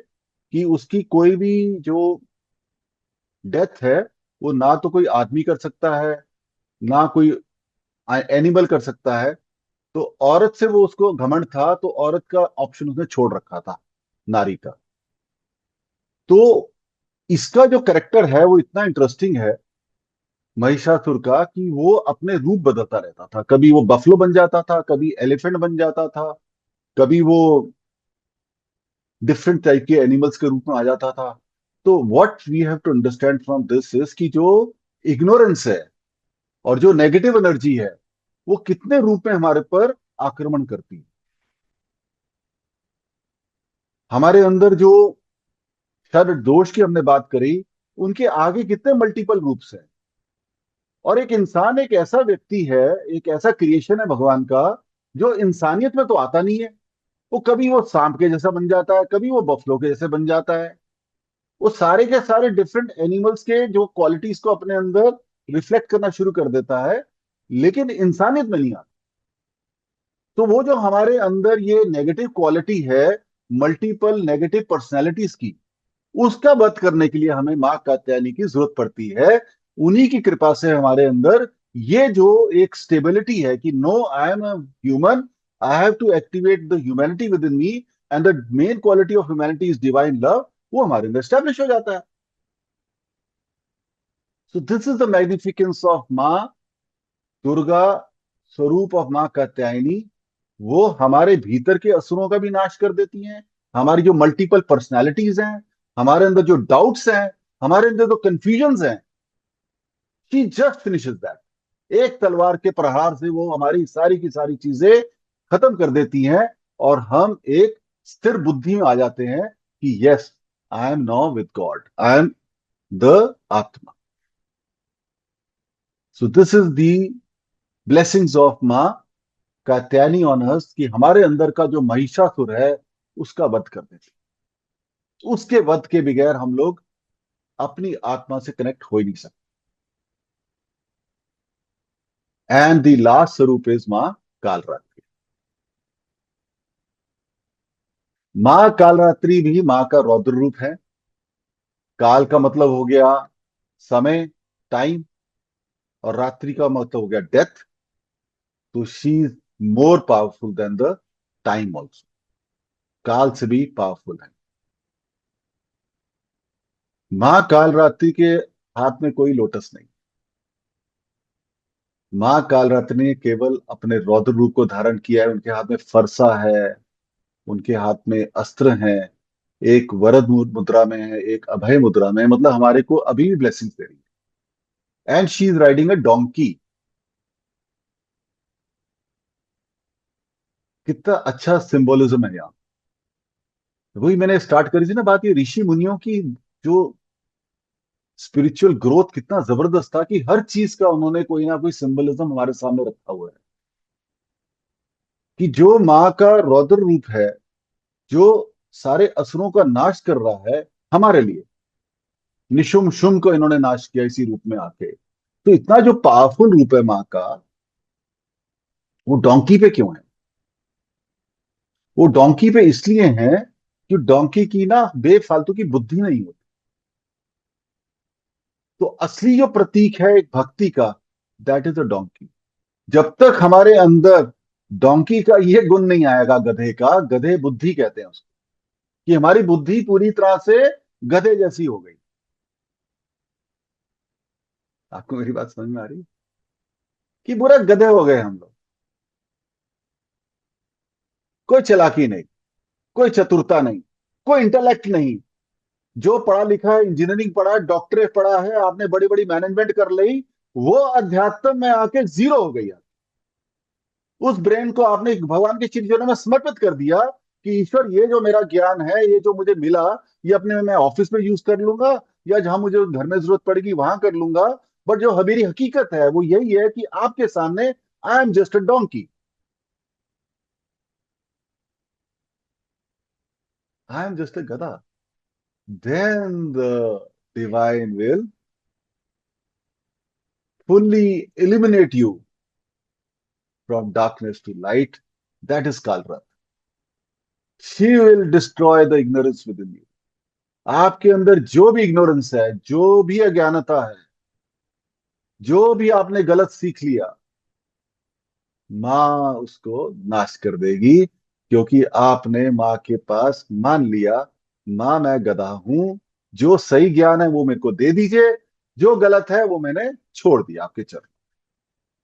कि उसकी कोई भी जो डेथ है वो ना तो कोई आदमी कर सकता है, ना कोई एनिमल कर सकता है। तो औरत से वो उसको घमंड था, तो औरत का ऑप्शन उसने छोड़ रखा था, नारी का। तो इसका जो करेक्टर है वो इतना इंटरेस्टिंग है महिषासुर का, कि वो अपने रूप बदलता रहता था। कभी वो बफलो बन जाता था, कभी एलिफेंट बन जाता था, कभी वो डिफरेंट टाइप के एनिमल्स के रूप में आ जाता था। तो what we have to understand from this is कि जो इग्नोरेंस है और जो नेगेटिव एनर्जी है वो कितने रूप में हमारे पर आक्रमण करती है। हमारे अंदर जो शर दोष की हमने बात करी, उनके आगे कितने मल्टीपल रूप्स हैं। और एक इंसान एक ऐसा व्यक्ति है, एक ऐसा क्रिएशन है भगवान का, जो इंसानियत में तो आता नहीं है। वो कभी वो सांप के जैसा बन जाता है, कभी वो बफलो के जैसे बन जाता है। वो सारे के सारे डिफरेंट एनिमल्स के जो क्वालिटीज को अपने अंदर रिफ्लेक्ट करना शुरू कर देता है, लेकिन इंसानियत में नहीं आता। तो वो जो हमारे अंदर ये नेगेटिव क्वालिटी है, मल्टीपल नेगेटिव पर्सनैलिटीज की, उसका वध करने के लिए हमें माँ कात्यायनी की जरूरत पड़ती है। उन्हीं की कृपा से हमारे अंदर ये जो एक स्टेबिलिटी है कि no, I am human, I have to activate the humanity within me, and the main quality of humanity is divine love, वो हमारे अंदर स्टैब्लिश हो जाता है। So this is the magnificence of माँ दुर्गा, स्वरूप ऑफ माँ कात्यायनी। वो हमारे भीतर के असुरों का भी नाश कर देती हैं। हमारी जो मल्टीपल पर्सनालिटीज हैं, हमारे अंदर जो डाउट्स हैं, हमारे अंदर जो कंफ्यूजन्स हैं, शी जस्ट फिनिशेस दैट। एक तलवार के प्रहार से वो हमारी सारी की सारी चीजें खत्म कर देती हैं, और हम एक स्थिर बुद्धि में आ जाते हैं कि yes, I am now with God, I am the आत्मा। So this is the blessings of माँ कात्यायनी ऑन अस, कि हमारे अंदर का जो महिषासुर है उसका वध कर देती। उसके वध के बगैर हम लोग अपनी आत्मा से कनेक्ट हो ही नहीं सकते। एंड द लास्ट स्वरूप इज माँ कालरात्रि। माँ कालरात्रि भी माँ का रौद्र रूप है। काल का मतलब हो गया समय, टाइम, और रात्रि का मतलब हो गया डेथ। तो she is more powerful than the time also. काल से भी पावरफुल है। माँ कालरात्रि के हाथ में कोई लोटस नहीं। माँ कालरात्रि ने केवल अपने रौद्र रूप को धारण किया है। उनके हाथ में फरसा है, उनके हाथ में अस्त्र हैं, एक वरद मुद्रा में है, एक अभय मुद्रा में है। मतलब हमारे को अभी भी ब्लेसिंग दे रही है। And she is riding a donkey. कितना अच्छा सिंबोलिज्म है यहाँ। वही मैंने स्टार्ट करी थी ना बात, ये ऋषि मुनियों की जो स्पिरिचुअल ग्रोथ कितना जबरदस्त था, कि हर चीज का उन्होंने कोई ना कोई सिंबलिज्म हमारे सामने रखा हुआ है। कि जो माँ का रौद्र रूप है, जो सारे असुरों का नाश कर रहा है हमारे लिए, निशुम शुम को इन्होंने नाश किया इसी रूप में आके। तो इतना जो पावरफुल रूप है माँ का, वो डोंकी पे क्यों है? वो डोंकी पे इसलिए है कि डोंकी की ना बेफालतू की बुद्धि नहीं होती। तो असली जो प्रतीक है एक भक्ति का, दैट इज अ डोंकी। जब तक हमारे अंदर डोंकी का ये गुण नहीं आएगा, गधे का, गधे बुद्धि कहते हैं उसको, कि हमारी बुद्धि पूरी तरह से गधे जैसी हो गई। आपको मेरी बात समझ में आ रही है? कि पूरा गधे हो गए हम लोग। कोई चालाकी नहीं, कोई चतुरता नहीं, कोई इंटेलेक्ट नहीं। जो पढ़ा लिखा है, इंजीनियरिंग पढ़ा है, डॉक्टरेट पढ़ा है, आपने बड़ी बड़ी मैनेजमेंट कर ली, वो अध्यात्म में आके जीरो हो गई। उस ब्रेन को आपने भगवान के चरणों में समर्पित कर दिया कि ईश्वर, ये जो मेरा ज्ञान है, ये जो मुझे मिला, ये अपने में मैं ऑफिस में यूज कर लूंगा, या जहां मुझे घर में जरूरत पड़ेगी वहां कर लूंगा। बट जो मेरी हकीकत है वो यही है कि आपके सामने I am just a donkey, I am just a गधा। Then the divine will fully eliminate you from darkness to light. That is Kalrat. She will destroy the ignorance within you. आपके अंदर जो भी इग्नोरेंस है, जो भी अज्ञानता है, जो भी आपने गलत सीख लिया, माँ उसको नाश कर देगी। क्योंकि आपने माँ के पास मान लिया, माँ मैं गधा हूं, जो सही ज्ञान है वो मेरे को दे दीजिए, जो गलत है वो मैंने छोड़ दिया आपके चरण।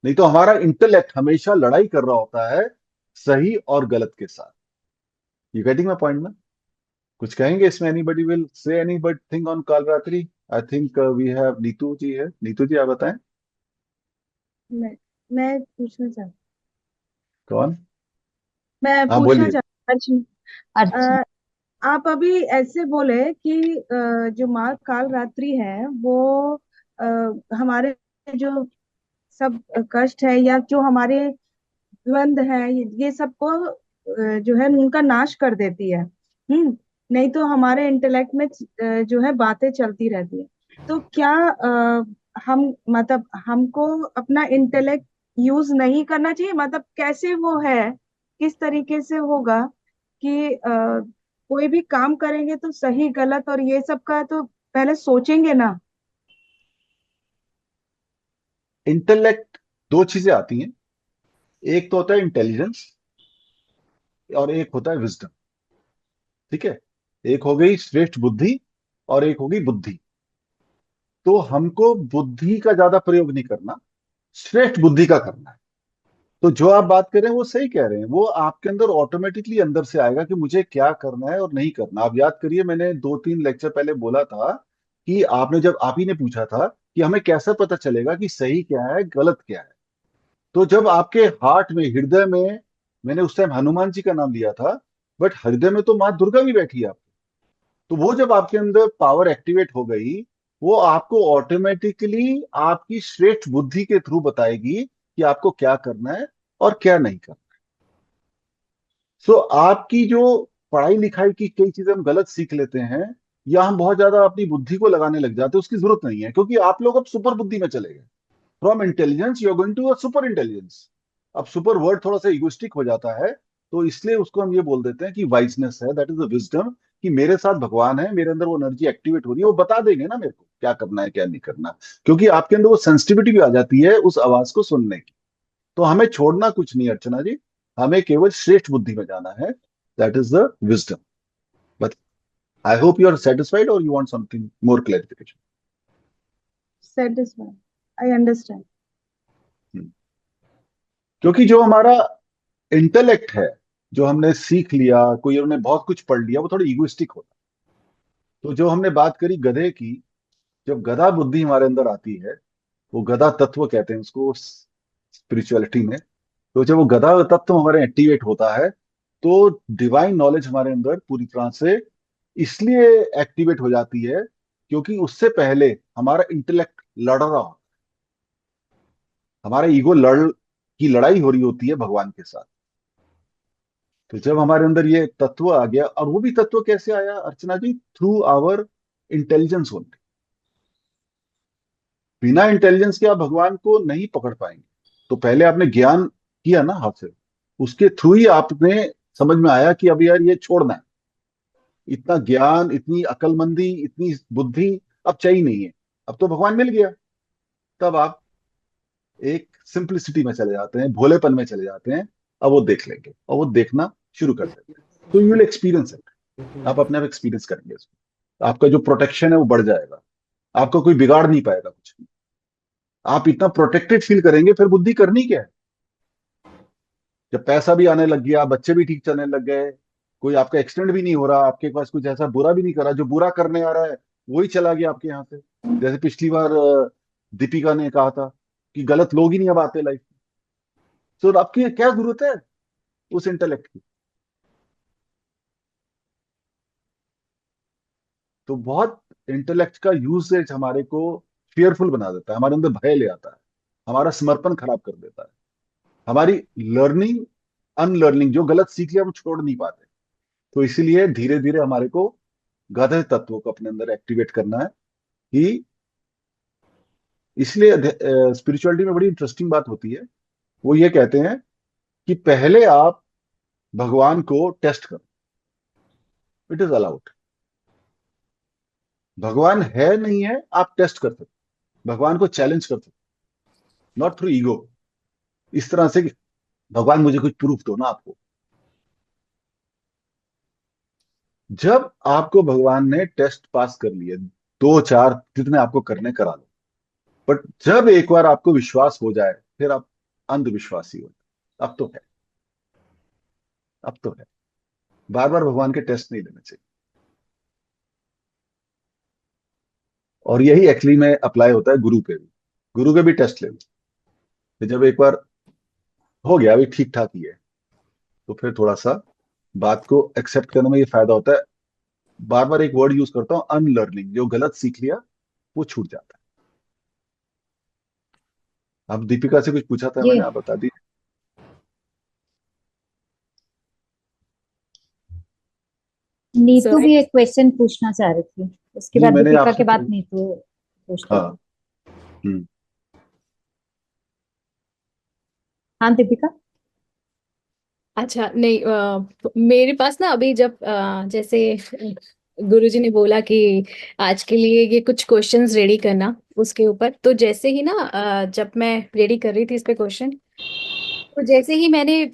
नहीं तो हमारा इंटेलेक्ट हमेशा लड़ाई कर रहा होता है सही और गलत के साथ। यू गेटिंग माय पॉइंट ना? कुछ कहेंगे इसमें? Anybody will say any but thing on Kalratri? I think we have Neetu ji है। नीतू जी आप बताएं। मैं मैं पूछना चाहती कौन? मैं हाँ पूछना बोलिए। चाहती अर्चना। आप अभी ऐसे बोले कि जो माँ काल रात्रि है वो अ, हमारे जो सब कष्ट है या जो हमारे द्वंद है, ये सबको जो है उनका नाश कर देती है। नहीं तो हमारे इंटेलेक्ट में जो है बातें चलती रहती है। तो क्या हम मतलब हमको अपना इंटेलेक्ट यूज नहीं करना चाहिए? मतलब कैसे वो है, किस तरीके से होगा कि कोई भी काम करेंगे तो सही गलत और ये सब का तो पहले सोचेंगे ना। इंटेलेक्ट दो चीजें आती हैं। एक तो होता है इंटेलिजेंस और एक होता है विजडम। ठीक है? एक हो गई श्रेष्ठ बुद्धि और एक हो गई बुद्धि। तो हमको बुद्धि का ज्यादा प्रयोग नहीं करना, श्रेष्ठ बुद्धि का करना है। तो जो आप बात कर रहे हैं वो सही कह रहे हैं, वो आपके अंदर ऑटोमेटिकली अंदर से आएगा कि मुझे क्या करना है और नहीं करना। आप याद करिए, मैंने 2-3 लेक्चर पहले बोला था कि आपने जब आप ही ने पूछा था कि हमें कैसे पता चलेगा कि सही क्या है गलत क्या है। तो जब आपके हार्ट में, हृदय में, मैंने उस टाइम हनुमान जी का नाम लिया था, बट हृदय में तो माँ दुर्गा भी बैठी है। तो वो जब आपके अंदर पावर एक्टिवेट हो गई, वो आपको ऑटोमेटिकली आपकी श्रेष्ठ बुद्धि के थ्रू बताएगी कि आपको क्या करना है और क्या नहीं करना। सो आपकी जो पढ़ाई लिखाई की कई चीजें हम गलत सीख लेते हैं या हम बहुत ज्यादा अपनी बुद्धि को लगाने लग जाते हैं, उसकी जरूरत नहीं है। क्योंकि आप लोग अब सुपर बुद्धि में चले गए। From intelligence you are going to a super intelligence. अब सुपर वर्ड थोड़ा सा इगोइस्टिक हो जाता है, तो इसलिए उसको हम ये बोल देते हैं कि वाइजनेस है, दैट इज द विजडम। कि मेरे साथ भगवान है, मेरे अंदर वो एनर्जी एक्टिवेट हो रही है, वो बता देंगे ना मेरे को क्या करना है क्या नहीं करना। क्योंकि आपके अंदर वो सेंसिटिविटी भी आ जाती है उस आवाज को सुनने की। तो हमें छोड़ना कुछ नहीं अर्चना जी, हमें केवल श्रेष्ठ बुद्धि में जाना है, that is the wisdom. But I hope you are satisfied और you want something more clarification. Satisfy, I understand. क्योंकि जो हमारा इंटेलेक्ट है, जो हमने सीख लिया, कोई हमने बहुत कुछ पढ़ लिया, वो थोड़ा इगोइस्टिक होता है। तो जो हमने बात करी गधे की, जब गधा बुद्धि हमारे अंदर आती है, वो गधा तत्व कहते हैं उसको स्पिरिचुअलिटी में। तो जब वो गधा तत्व हमारे एक्टिवेट होता है, तो डिवाइन नॉलेज हमारे अंदर पूरी तरह से इसलिए एक्टिवेट हो जाती है क्योंकि उससे पहले हमारा इंटेलेक्ट लड़ रहा हो, हमारा ईगो लड़ की लड़ाई हो रही होती है भगवान के साथ। तो जब हमारे अंदर ये तत्व आ गया, और वो भी तत्व कैसे आया Archana ji? Through our intelligence only. बिना इंटेलिजेंस के आप भगवान को नहीं पकड़ पाएंगे। तो पहले आपने ज्ञान किया ना हाथ से, उसके थ्रू ही आपने समझ में आया कि अब यार ये छोड़ना है। इतना ज्ञान, इतनी अकलमंदी, इतनी बुद्धि अब चाहिए नहीं है। अब तो भगवान मिल गया। तब आप एक सिंप्लिसिटी में चले जाते हैं, भोलेपन में चले जाते हैं। अब वो देख लेंगे और वो देखना शुरू कर देंगे। तो यू विल एक्सपीरियंस इट। आप अपने आप एक्सपीरियंस करेंगे इसको। आपका जो प्रोटेक्शन है वो बढ़ जाएगा। आपको कोई बिगाड़ नहीं पाएगा कुछ भी। आप इतना प्रोटेक्टेड फील करेंगे, फिर बुद्धि करनी क्या है? जब पैसा भी आने लग गया, बच्चे भी ठीक चलने लग गए, कोई आपका एक्सीडेंट भी नहीं हो रहा, आपके पास कुछ ऐसा बुरा भी नहीं करा, जो बुरा करने आ रहा है वही चला गया आपके यहाँ से। जैसे पिछली बार दीपिका ने कहा था कि गलत लोग ही नहीं अब आते लाइफ में। तो आपकी क्या जरूरत है उस इंटेलेक्ट की? तो बहुत इंटेलेक्ट का यूसेज हमारे को फियरफुल बना देता है, हमारे अंदर भय ले आता है, हमारा समर्पण खराब कर देता है, हमारी लर्निंग अनलर्निंग, जो गलत सीख लिया हम छोड़ नहीं पाते। तो इसीलिए धीरे धीरे हमारे को गधे तत्वों को अपने अंदर एक्टिवेट करना है कि इसलिए स्पिरिचुअलिटी में बड़ी इंटरेस्टिंग बात होती है। वो ये कहते हैं कि पहले आप भगवान को टेस्ट करो, इट इज अलाउड। भगवान है नहीं है आप टेस्ट कर सकते, भगवान को चैलेंज कर सकते, नॉट थ्रू ईगो, इस तरह से कि भगवान मुझे कुछ प्रूफ दो ना आपको। जब आपको भगवान ने टेस्ट पास कर लिए, दो चार जितने आपको करने करा लो, बट जब एक बार आपको विश्वास हो जाए फिर आप अंधविश्वासी हो जाए। अब तो है, अब तो है, बार बार भगवान के टेस्ट नहीं लेने चाहिए। और यही एक्चुअली में अप्लाई होता है गुरु पे भी। गुरु के भी टेस्ट ले लो, फिर जब एक बार हो गया अभी ठीक ठाक ही है, तो फिर थोड़ा सा बात को एक्सेप्ट करने में ये फायदा होता है। बार बार एक वर्ड यूज करता हूं, अनलर्निंग, जो गलत सीख लिया वो छूट जाता है। अब दीपिका से कुछ पूछा था ये मैंने, आप बता दी। So नीतू I भी एक क्वेश्चन पूछना चाह रही थी, उसके जी बाद मैंने दीपिका आपसे के बाद नीतू पूछ हाँ। लेगी। हम्म। हाँ दीपिका। अच्छा नहीं, मेरे पास ना अभी जब जैसे गुरुजी ने बोला कि आज के लिए ये कुछ क्वेश्चंस रेडी करना उसके ऊपर, तो जैसे ही ना जब मैं रेडी कर रही थी इस पे क्वेश्चन, तो जैसे ही मैंने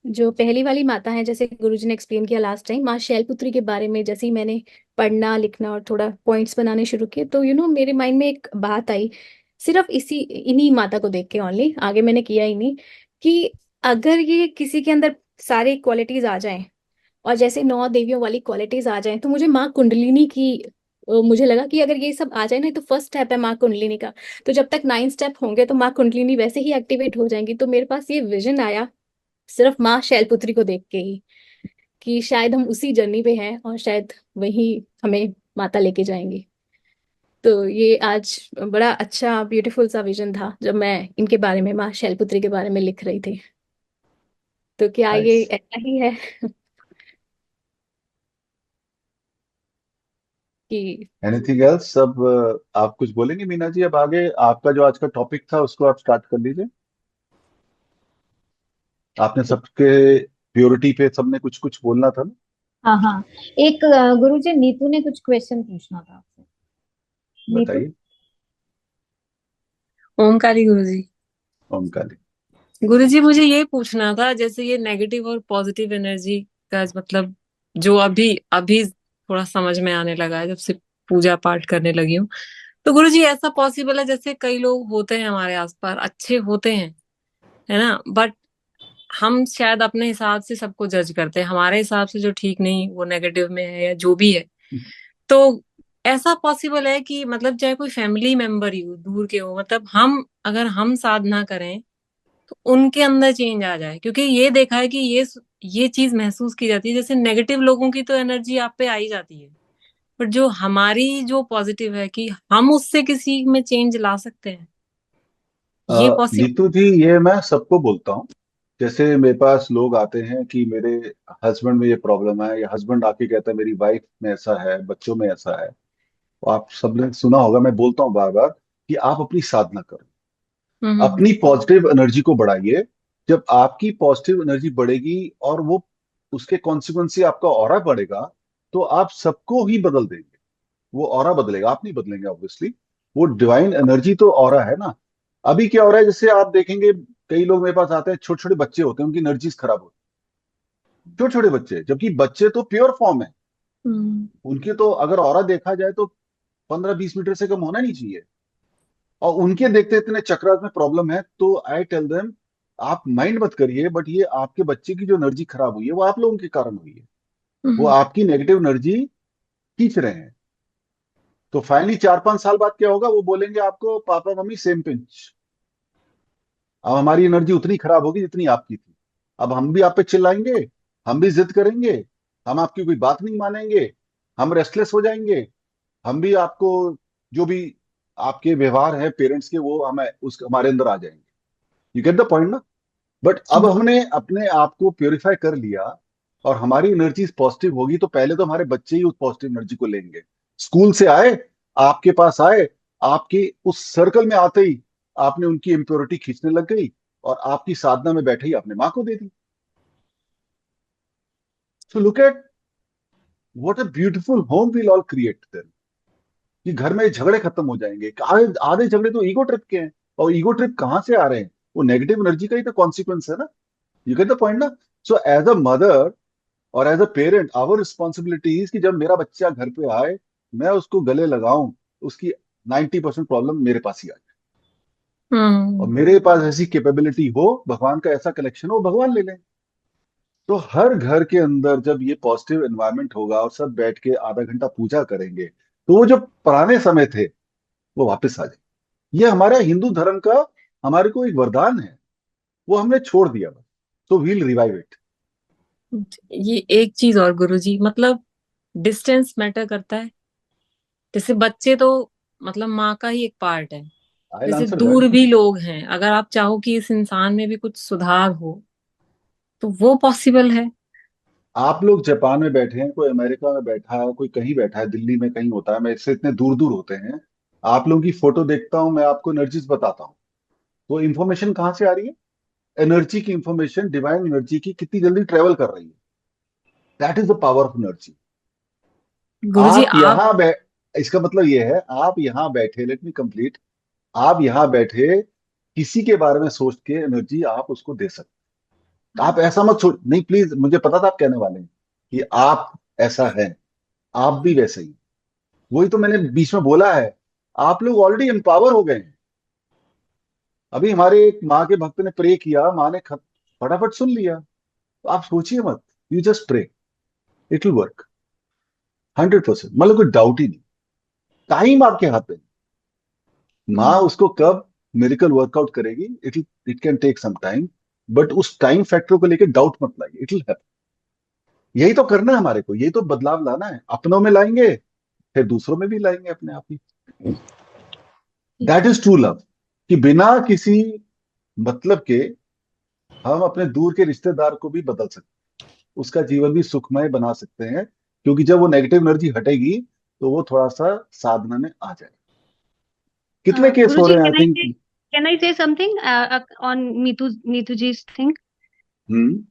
जो पहली वाली माता है, जैसे गुरुजी ने एक्सप्लेन किया लास्ट टाइम, माँ शैलपुत्री के बारे में, जैसे ही मैंने पढ़ना लिखना और थोड़ा पॉइंट्स बनाने शुरू किए, तो मेरे माइंड में एक बात आई, सिर्फ इन्हीं माता को देख के ओनली, आगे मैंने किया ही नहीं, कि अगर ये किसी के अंदर सारी क्वालिटीज आ जाएं और जैसे 9 देवियों वाली क्वालिटीज आ जाएं, तो मुझे माँ कुंडलिनी की मुझे लगा कि अगर ये सब आ जाए ना, तो फर्स्ट स्टेप है माँ कुंडलिनी का। तो जब तक 9 स्टेप होंगे तो माँ कुंडलिनी वैसे ही एक्टिवेट हो जाएंगी। तो मेरे पास ये विजन आया सिर्फ माँ शैलपुत्री को देख के ही, कि शायद हम उसी जर्नी पे हैं और शायद वही हमें माता लेके जाएंगी। तो ये आज बड़ा अच्छा ब्यूटीफुल सा विजन था जब मैं इनके बारे में, माँ शैलपुत्री के बारे में लिख रही थी। तो क्या ये नाइस। ऐसा ही है कि एनीथिंग एल्स? सब आप कुछ बोलेंगे मीना जी? अब आगे आपका जो आज का टॉपिक था उसको आप स्टार्ट कर लीजिए। आपने सबके प्योरिटी पे सबने कुछ कुछ बोलना था ना। हाँ हाँ, एक गुरुजी नीतू ने कुछ क्वेश्चन पूछना था आपसे। नीतू। बताइए। ओमकारी गुरुजी। ओमकार। गुरुजी मुझे ये पूछना था, जैसे ये नेगेटिव और पॉजिटिव एनर्जी का मतलब जो अभी अभी थोड़ा समझ में आने लगा है जब से पूजा पाठ करने लगी हूँ। तो गुरुजी ऐसा पॉसिबल है, जैसे कई लोग होते हैं हमारे आसपास अच्छे होते हैं, है ना, बट हम शायद अपने हिसाब से सबको जज करते हैं, हमारे हिसाब से जो ठीक नहीं वो नेगेटिव में है या जो भी है। तो ऐसा पॉसिबल है कि मतलब चाहे कोई फैमिली मेंबर ही हो, दूर के हो, मतलब हम अगर हम साधना करें तो उनके अंदर चेंज आ जाए? क्योंकि ये देखा है कि ये चीज महसूस की जाती है, जैसे नेगेटिव लोगों की तो एनर्जी आप पे आई जाती है, बट जो हमारी जो पॉजिटिव है कि हम उससे किसी में चेंज ला सकते हैं, ये पॉसिबल? नीतू जी, ये मैं सबको बोलता हूँ। जैसे मेरे पास लोग आते हैं कि मेरे हस्बैंड में ये प्रॉब्लम है, या हस्बैंड आके कहता है मेरी वाइफ में ऐसा है, बच्चों में ऐसा है। तो आप सबने सुना होगा, मैं बोलता हूँ बार बार कि आप अपनी साधना करो, हम्म। अपनी पॉजिटिव एनर्जी को बढ़ाइए। जब आपकी पॉजिटिव एनर्जी बढ़ेगी और वो उसके कॉन्सिक्वेंस से आपका ऑरा बढ़ेगा, तो आप सबको ही बदल देंगे। वो ऑरा बदलेगा, आप नहीं बदलेंगे ऑब्वियसली। वो डिवाइन एनर्जी तो ऑरा है ना। अभी क्या हो रहा है, जैसे आप देखेंगे कई लोग मेरे पास आते हैं, छोटे छोटे बच्चे होते हैं, उनकी एनर्जीज खराब होती है, छोटे छोटे बच्चे, जबकि बच्चे तो प्योर फॉर्म है। हम्म। उनके तो अगर ऑरा देखा जाए तो 15-20 मीटर से कम होना नहीं चाहिए। और उनके देखते इतने चक्रास में प्रॉब्लम है, तो आई टेल देम आप माइंड मत करिए, बट ये आपके बच्चे की जो एनर्जी खराब हुई है वो आप लोगों के कारण हुई है। वो हम्म। आपकी नेगेटिव एनर्जी खींच रहे हैं। तो फाइनली 4-5 साल बाद क्या होगा, वो बोलेंगे आपको पापा मम्मी सेम पिंच। अब हमारी एनर्जी उतनी खराब होगी जितनी आपकी थी। अब हम भी आप पे चिल्लाएंगे, हम भी जिद करेंगे, हम आपकी कोई बात नहीं मानेंगे, हम रेस्टलेस हो जाएंगे, हम भी आपको जो भी आपके व्यवहार है पेरेंट्स के वो हमें उस हमारे अंदर आ जाएंगे। यू गेट द पॉइंट ना? बट अब हमने अपने आप को प्योरीफाई कर लिया और हमारी एनर्जी पॉजिटिव होगी, तो पहले तो हमारे बच्चे ही उस पॉजिटिव एनर्जी को लेंगे। स्कूल से आए, आपके पास आए, आपके उस सर्कल में आते ही आपने उनकी इम्प्योरिटी खींचने लग गई और आपकी साधना में बैठे ही आपने माँ को दे दी। So look at what a beautiful home will all create then. कि घर में झगड़े खत्म हो जाएंगे। आधे आधे झगड़े तो ईगो ट्रिप के हैं, और ईगो ट्रिप कहाँ से आ रहे हैं? वो नेगेटिव एनर्जी का ही तो कॉन्सिक्वेंस है ना। यू गेट द पॉइंट ना? सो एज अ मदर और as a parent our responsibility is कि जब मेरा बच्चा घर पे आए, मैं उसको गले लगाऊं, उसकी 90% प्रॉब्लम मेरे पास ही आ जाए, और हम्म। मेरे पास ऐसी कैपेबिलिटी हो, भगवान का ऐसा कलेक्शन हो, भगवान ले लें। तो हर घर के अंदर जब ये पॉजिटिव एनवायरनमेंट होगा और सब बैठ के आधा घंटा पूजा करेंगे, तो वो जो पुराने समय थे वो वापस आ जाए। ये हमारा हिंदू धर्म का हमारे को एक वरदान है, वो हमने छोड़ दिया बस। So we'll revive it. ये एक चीज और गुरुजी, मतलब डिस्टेंस मैटर करता है। जैसे बच्चे तो मतलब माँ का ही एक पार्ट है। आई जैसे आंसर दैट। दूर भी लोग हैं, अगर आप चाहो कि इस इंसान में भी कुछ सुधार हो तो वो पॉसिबल है। आप लोग जापान में बैठे हैं, कोई अमेरिका में बैठा है, कोई कहीं बैठा है, दिल्ली में कहीं होता है, मैं इससे इतने दूर दूर होते हैं। आप लोगों की फोटो देखता हूँ, मैं आपको एनर्जीज बताता हूँ। तो इन्फॉर्मेशन कहाँ से आ रही है? एनर्जी की इंफॉर्मेशन, डिवाइन एनर्जी की कितनी जल्दी ट्रेवल कर रही है। That is the power of energy. Guruji आप आप। यहाँ बै इसका मतलब ये है, आप यहाँ बैठे, लेट मी कंप्लीट। आप यहाँ बैठे किसी के बारे में सोच के एनर्जी आप उसको दे सकते। आप ऐसा मत सोच, नहीं प्लीज, मुझे पता था आप कहने वाले हैं कि आप ऐसा है, आप भी वैसे ही। वही तो मैंने बीच में बोला है, आप लोग ऑलरेडी एम्पावर हो गए हैं। अभी हमारे एक माँ के भक्त ने प्रे किया, माँ ने फटाफट सुन लिया। तो आप सोचिए मत, you just pray, it will work 100%। मतलब कोई डाउट ही नहीं। टाइम आपके हाथ में। माँ उसको कब मेरिकल वर्कआउट करेगी, it can take some time, but उस टाइम फैक्टर को लेकर डाउट मत लाइए, इट विल हैपन। यही तो करना है हमारे को, यही तो बदलाव लाना है। अपनों में लाएंगे, फिर दूसरों में भी लाएंगे अपने आप ही। That is true love. कि बिना किसी मतलब के हम अपने दूर के रिश्तेदार को भी बदल सकते हैं, उसका जीवन भी सुखमय बना सकते हैं। क्योंकि जब वो नेगेटिव एनर्जी हटेगी, तो वो थोड़ा सा साधना में आ जाएगा। कितने केस हो Guruji, रहे हैं, I think. can I say something on Neetu ji's thing? Hmm.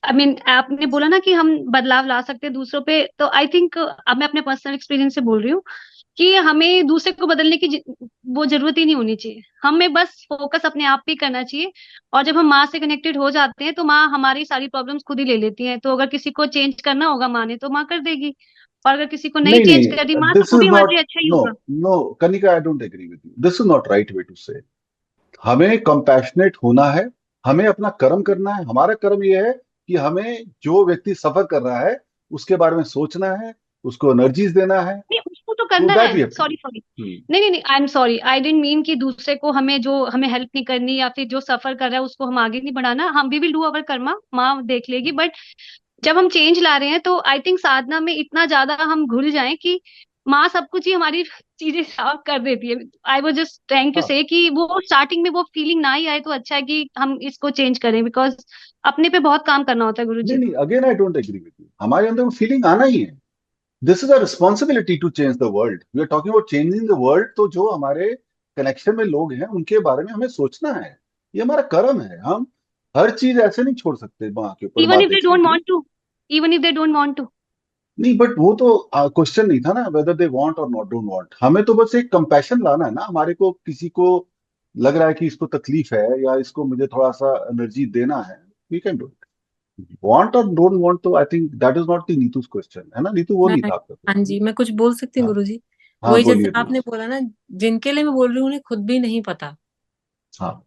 I mean आपने बोला ना कि हम बदलाव ला सकते हैं दूसरों पे, तो आई थिंक अब मैं अपने पर्सनल एक्सपीरियंस से बोल रही हूँ कि हमें दूसरे को बदलने की वो जरूरत ही नहीं होनी चाहिए। हमें बस फोकस अपने आप पे करना चाहिए। और जब हम माँ से कनेक्टेड हो जाते हैं तो माँ हमारी सारी प्रॉब्लम्स खुद ही ले लेती हैं। तो अगर किसी को चेंज करना होगा माँ ने, तो माँ कर देगी। और अगर किसी को नहीं नहीं चेंज कर रही नहीं, माँ, तो दिस वो इज भी हमारे नॉट, लिए अच्छा ही नो होगा। No, Kanika, I don't agree with you, this is not right way to say. हमें कंपैशनेट होना है, हमें अपना कर्म करना है। हमारा कर्म यह है कि हमें जो व्यक्ति सफर कर रहा है उसके बारे में सोचना है, उसको एनर्जीज देना है। नहीं, उसको तो तो करना दैट वी है। Have to sorry sorry. Do. नहीं नहीं नहीं, I am sorry, I don't mean कि दूसरे को हमें जो हमें हेल्प नहीं करनी या फिर जो सफर कर रहा है उसको हम आगे नहीं बढ़ाना। हम we will do our karma, माँ देख लेगी। बट जब हम चेंज ला रहे हैं तो आई थिंक साधना में इतना ज्यादा हम घुल जाएं कि माँ सब कुछ ही हमारी चीजें साफ कर देती है। I was just trying to हाँ। से कि वो स्टार्टिंग में वो फीलिंग ना ही आए तो अच्छा है कि हम इसको चेंज करें, बिकॉज अपने पे बहुत काम करना होता है गुरु नहीं जी। नहीं, again I don't agree with you. हमारे अंदर वो फीलिंग आना ही है। This is a responsibility to change the world. We are talking about changing the world. तो जो हमारे कनेक्शन में लोग हैं उनके बारे में हमें सोचना है। ये हमारा कर्म है। हम हर चीज ऐसे नहीं छोड़ सकते माँ के ऊपर, इवन माँ इफ दे देखने डोंट के लिए। Want to, even if they don't want to. नहीं, बट वो तो क्वेश्चन नहीं था ना, वेदर दे वांट और नॉट डोंट वांट। हमें तो बस एक कंपैशन लाना है ना। हमारे को किसी को लग रहा है कि इसको तकलीफ है या इसको मुझे थोड़ा सा एनर्जी देना है, we can do it. Want और डोंट वांट, तो I think that is not the Neetu's question, है ना नीतू? वो मैं नहीं था आपका हाँ क्वेश्चन। जी, मैं कुछ बोल सकती हूँ हाँ। गुरुजी? हाँ वही जैसे बोलिए आपने बोलिए। बोला ना, जिनके लिए मैं बोल रही हूँ उन्हें खुद भी नहीं पता। हाँ।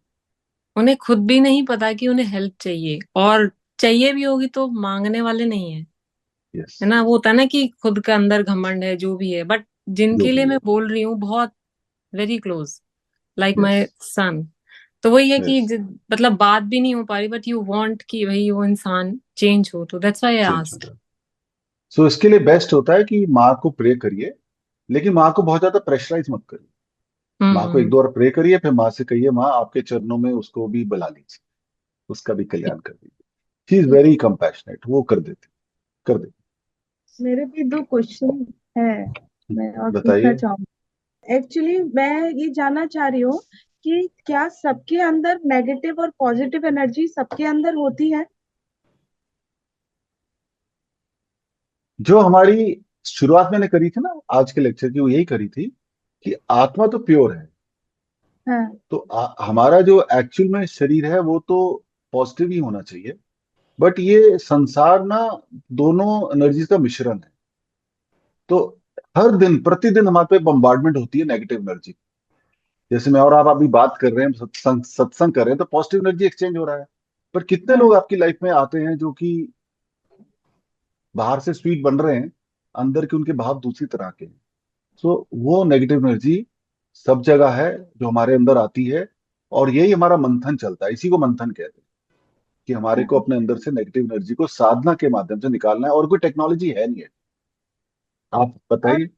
उन्हें खुद भी नहीं पता कि उन्हें हेल्प चाहिए, और चाहिए भी होगी तो मांगने वाले नहीं है। यस। है ना, वो होता है ना कि खुद का अंदर घमंड है जो भी है, बट जो जिनके लिए भी मैं है। बोल रही हूँ बहुत वेरी क्लोज, लाइक यस। माई सन, तो वही है कि यस, मतलब बात भी नहीं हो पा रही, बट यू वांट कि भाई वो इंसान चेंज हो, तो that's why I change asked. होगा। सो इसके लिए बेस्ट होता है कि माँ को प्रे करिए, लेकिन माँ को बहुत ज्यादा प्रेशराइज मत करिए। माँ को एक हम्म। दो बार प्रे करिए, फिर माँ से कहिए माँ आपके चरणों में उसको भी बुला लीजिए, उसका भी कल्याण कर दीजिए। शी इज वेरी कंपैशनेट, वो कर देती, कर देती। मेरे भी दो क्वेश्चन है, मैं और पूछना बताइए। चाहूंगी। एक्चुअली मैं ये जानना चाह रही हूँ कि क्या सबके अंदर नेगेटिव और पॉजिटिव एनर्जी सबके अंदर होती है? जो हमारी शुरुआत मैंने करी थी ना आज के लेक्चर की, वो यही करी थी कि आत्मा तो प्योर है। हाँ। तो हमारा जो एक्चुअल में शरीर है वो तो पॉजिटिव ही होना चाहिए। बट ये संसार ना दोनों एनर्जीज का मिश्रण है। तो हर दिन प्रतिदिन हमारे पे बम्बार्डमेंट होती है नेगेटिव एनर्जी। जैसे मैं और आप अभी बात कर रहे हैं, सत्संग सत्संग कर रहे हैं, तो पॉजिटिव एनर्जी एक्सचेंज हो रहा है। पर कितने हाँ। लोग आपकी लाइफ में आते हैं जो कि बाहर से स्वीट बन रहे हैं, अंदर के उनके भाव दूसरी तरह के हैं। सो वो नेगेटिव एनर्जी सब जगह है जो हमारे अंदर आती है। और यही हमारा मंथन चलता है, इसी को मंथन कहते हैं, कि हमारे को हाँ। अपने अंदर से नेगेटिव एनर्जी को साधना के माध्यम से निकालना है, और कोई टेक्नोलॉजी है नहीं है। आप और बताइए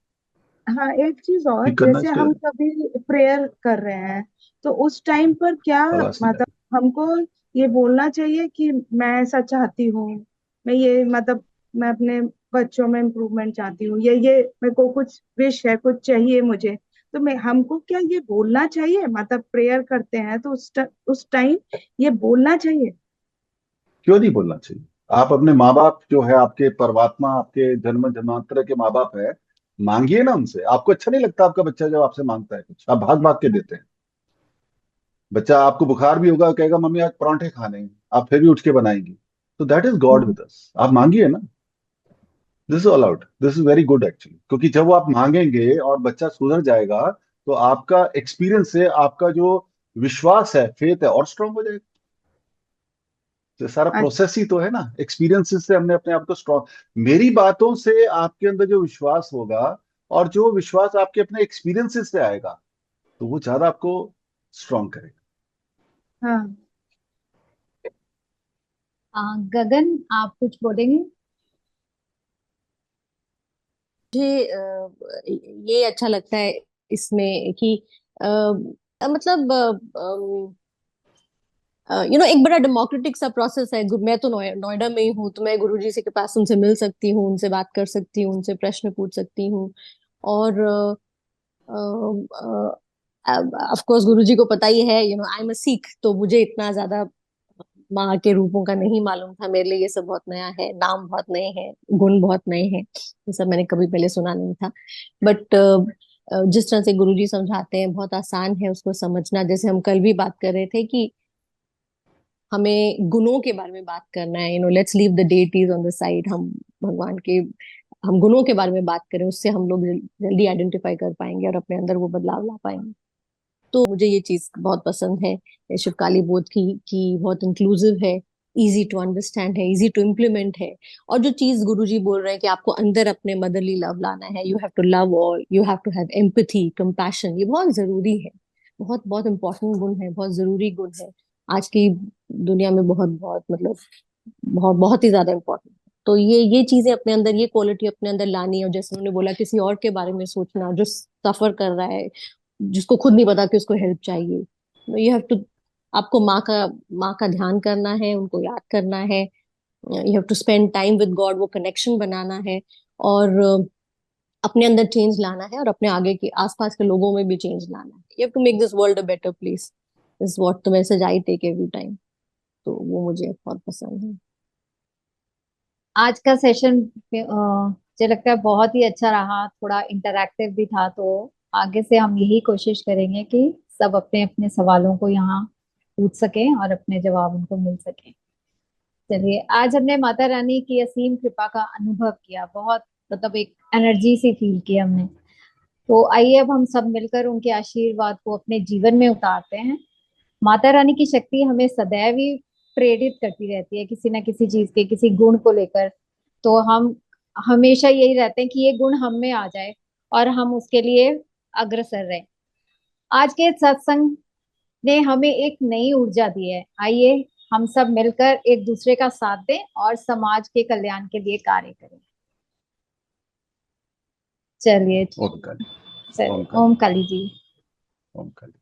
हाँ, एक चीज और, कि करना जैसे इसके हम बारे में। कभी प्रेयर कर रहे हैं तो उस टाइम पर क्या, आवाज नहीं आ मतलब रही। हमको ये बोलना चाहिए कि मैं ऐसा चाहती हूँ, मैं ये मतलब मैं अपने बच्चों में इम्प्रूवमेंट चाहती हूँ, ये मेरे को कुछ विश है, कुछ चाहिए मुझे, तो मैं हमको क्या ये बोलना चाहिए? मतलब प्रेयर करते हैं तो उस टाइम ये बोलना चाहिए? क्यों नहीं बोलना चाहिए? आप अपने माँ बाप जो है, आपके परमात्मा, आपके जन्म जन्मांतर के माँ बाप है, मांगिए ना उनसे। आपको अच्छा नहीं लगता आपका बच्चा जब आपसे मांगता है कुछ, आप भाग भाग के देते हैं। बच्चा आपको बुखार भी होगा, कहेगा मम्मी आज परांठे खाने हैं, आप फिर भी उठ के बनाएंगी। तो that is God hmm. With us. आप मांगिए ना। This is allowed, this is very good actually, क्योंकि जब वो आप मांगेंगे और बच्चा सुधर जाएगा, तो आपका एक्सपीरियंस से आपका जो विश्वास है, फेथ है, और स्ट्रांग हो जाएगा। तो सारा अच्छा। प्रोसेस ही तो है ना, एक्सपीरियंसेस से हमने अपने आप को स्ट्रांग। मेरी बातों से आपके अंदर जो विश्वास होगा, और जो विश्वास आपके अपने एक्सपीरियंसेस से आएगा, तो वो ज्यादा आपको स्ट्रांग करेगा। हाँ। गगन, आप कुछ बोलेंगे? मुझे ये अच्छा लगता है इसमें कि मतलब एक बड़ा डेमोक्रेटिक सा प्रोसेस है। मैं तो नोएडा में ही हूँ, तो मैं गुरुजी से के पास उनसे मिल सकती हूँ, उनसे बात कर सकती हूँ, उनसे प्रश्न पूछ सकती हूँ। और ऑफ कोर्स गुरुजी को पता ही है, आई एम अ सिख, तो मुझे इतना ज्यादा माँ के रूपों का नहीं मालूम था। मेरे लिए ये सब बहुत नया है, नाम बहुत नए हैं, गुण बहुत नए हैं, ये सब मैंने कभी पहले सुना नहीं था। बट जिस तरह से गुरुजी समझाते हैं बहुत आसान है उसको समझना। जैसे हम कल भी बात कर रहे थे कि हमें गुणों के बारे में बात करना है, let's leave the deities on the side. हम भगवान के, हम गुणों के बारे में बात करें, उससे हम लोग जल्दी आइडेंटिफाई कर पाएंगे और अपने अंदर वो बदलाव ला पाएंगे। तो मुझे ये चीज बहुत पसंद है ये शिवकाली बोध की, कि बहुत इंक्लूसिव है, इजी टू अंडरस्टैंड है, इजी टू इम्प्लीमेंट है। और जो चीज गुरुजी बोल रहे हैं कि आपको अंदर अपने मदरली लव लाना है, you have to love all, you have to have empathy, compassion, ये बहुत जरूरी है। बहुत बहुत इंपॉर्टेंट गुण है, बहुत जरूरी गुण है। आज की दुनिया में बहुत बहुत मतलब बहुत बहुत ही ज्यादा इंपॉर्टेंट। तो ये चीजें अपने अंदर, ये क्वालिटी अपने अंदर लानी है। और जैसे उन्होंने बोला, किसी और के बारे में सोचना जो सफर कर रहा है, जिसको खुद नहीं पता कि उसको हेल्प चाहिए, यू हैव टू, आपको माँ का ध्यान करना है, उनको याद करना है। You have to spend time with God, वो कनेक्शन बनाना है। और अपने अंदर चेंज लाना है, और अपने आगे के आसपास के लोगों में भी चेंज लाना है। You have to make this world a better place, is what the message I take every time. तो वो मुझे बहुत पसंद है। आज का सेशन मुझे लगता है बहुत ही अच्छा रहा, थोड़ा इंटरैक्टिव भी था। तो आगे से हम यही कोशिश करेंगे कि सब अपने अपने सवालों को यहाँ पूछ सकें और अपने जवाब उनको मिल सकें। चलिए, आज हमने माता रानी की असीम कृपा का अनुभव किया, बहुत मतलब एक एनर्जी सी फील की हमने। तो आइए अब हम सब मिलकर उनके आशीर्वाद को अपने जीवन में उतारते हैं। माता रानी की शक्ति हमें सदैव ही प्रेरित करती रहती है किसी ना किसी चीज के, किसी गुण को लेकर। तो हम हमेशा यही रहते हैं कि ये गुण हम में आ जाए और हम उसके लिए अग्रसर रहें। आज के सत्संग ने हमें एक नई ऊर्जा दी है। आइए हम सब मिलकर एक दूसरे का साथ दें और समाज के कल्याण के लिए कार्य करें। चलिए, ओम काली। चलिए, ओम काली। ओम काली जी। ओम काली।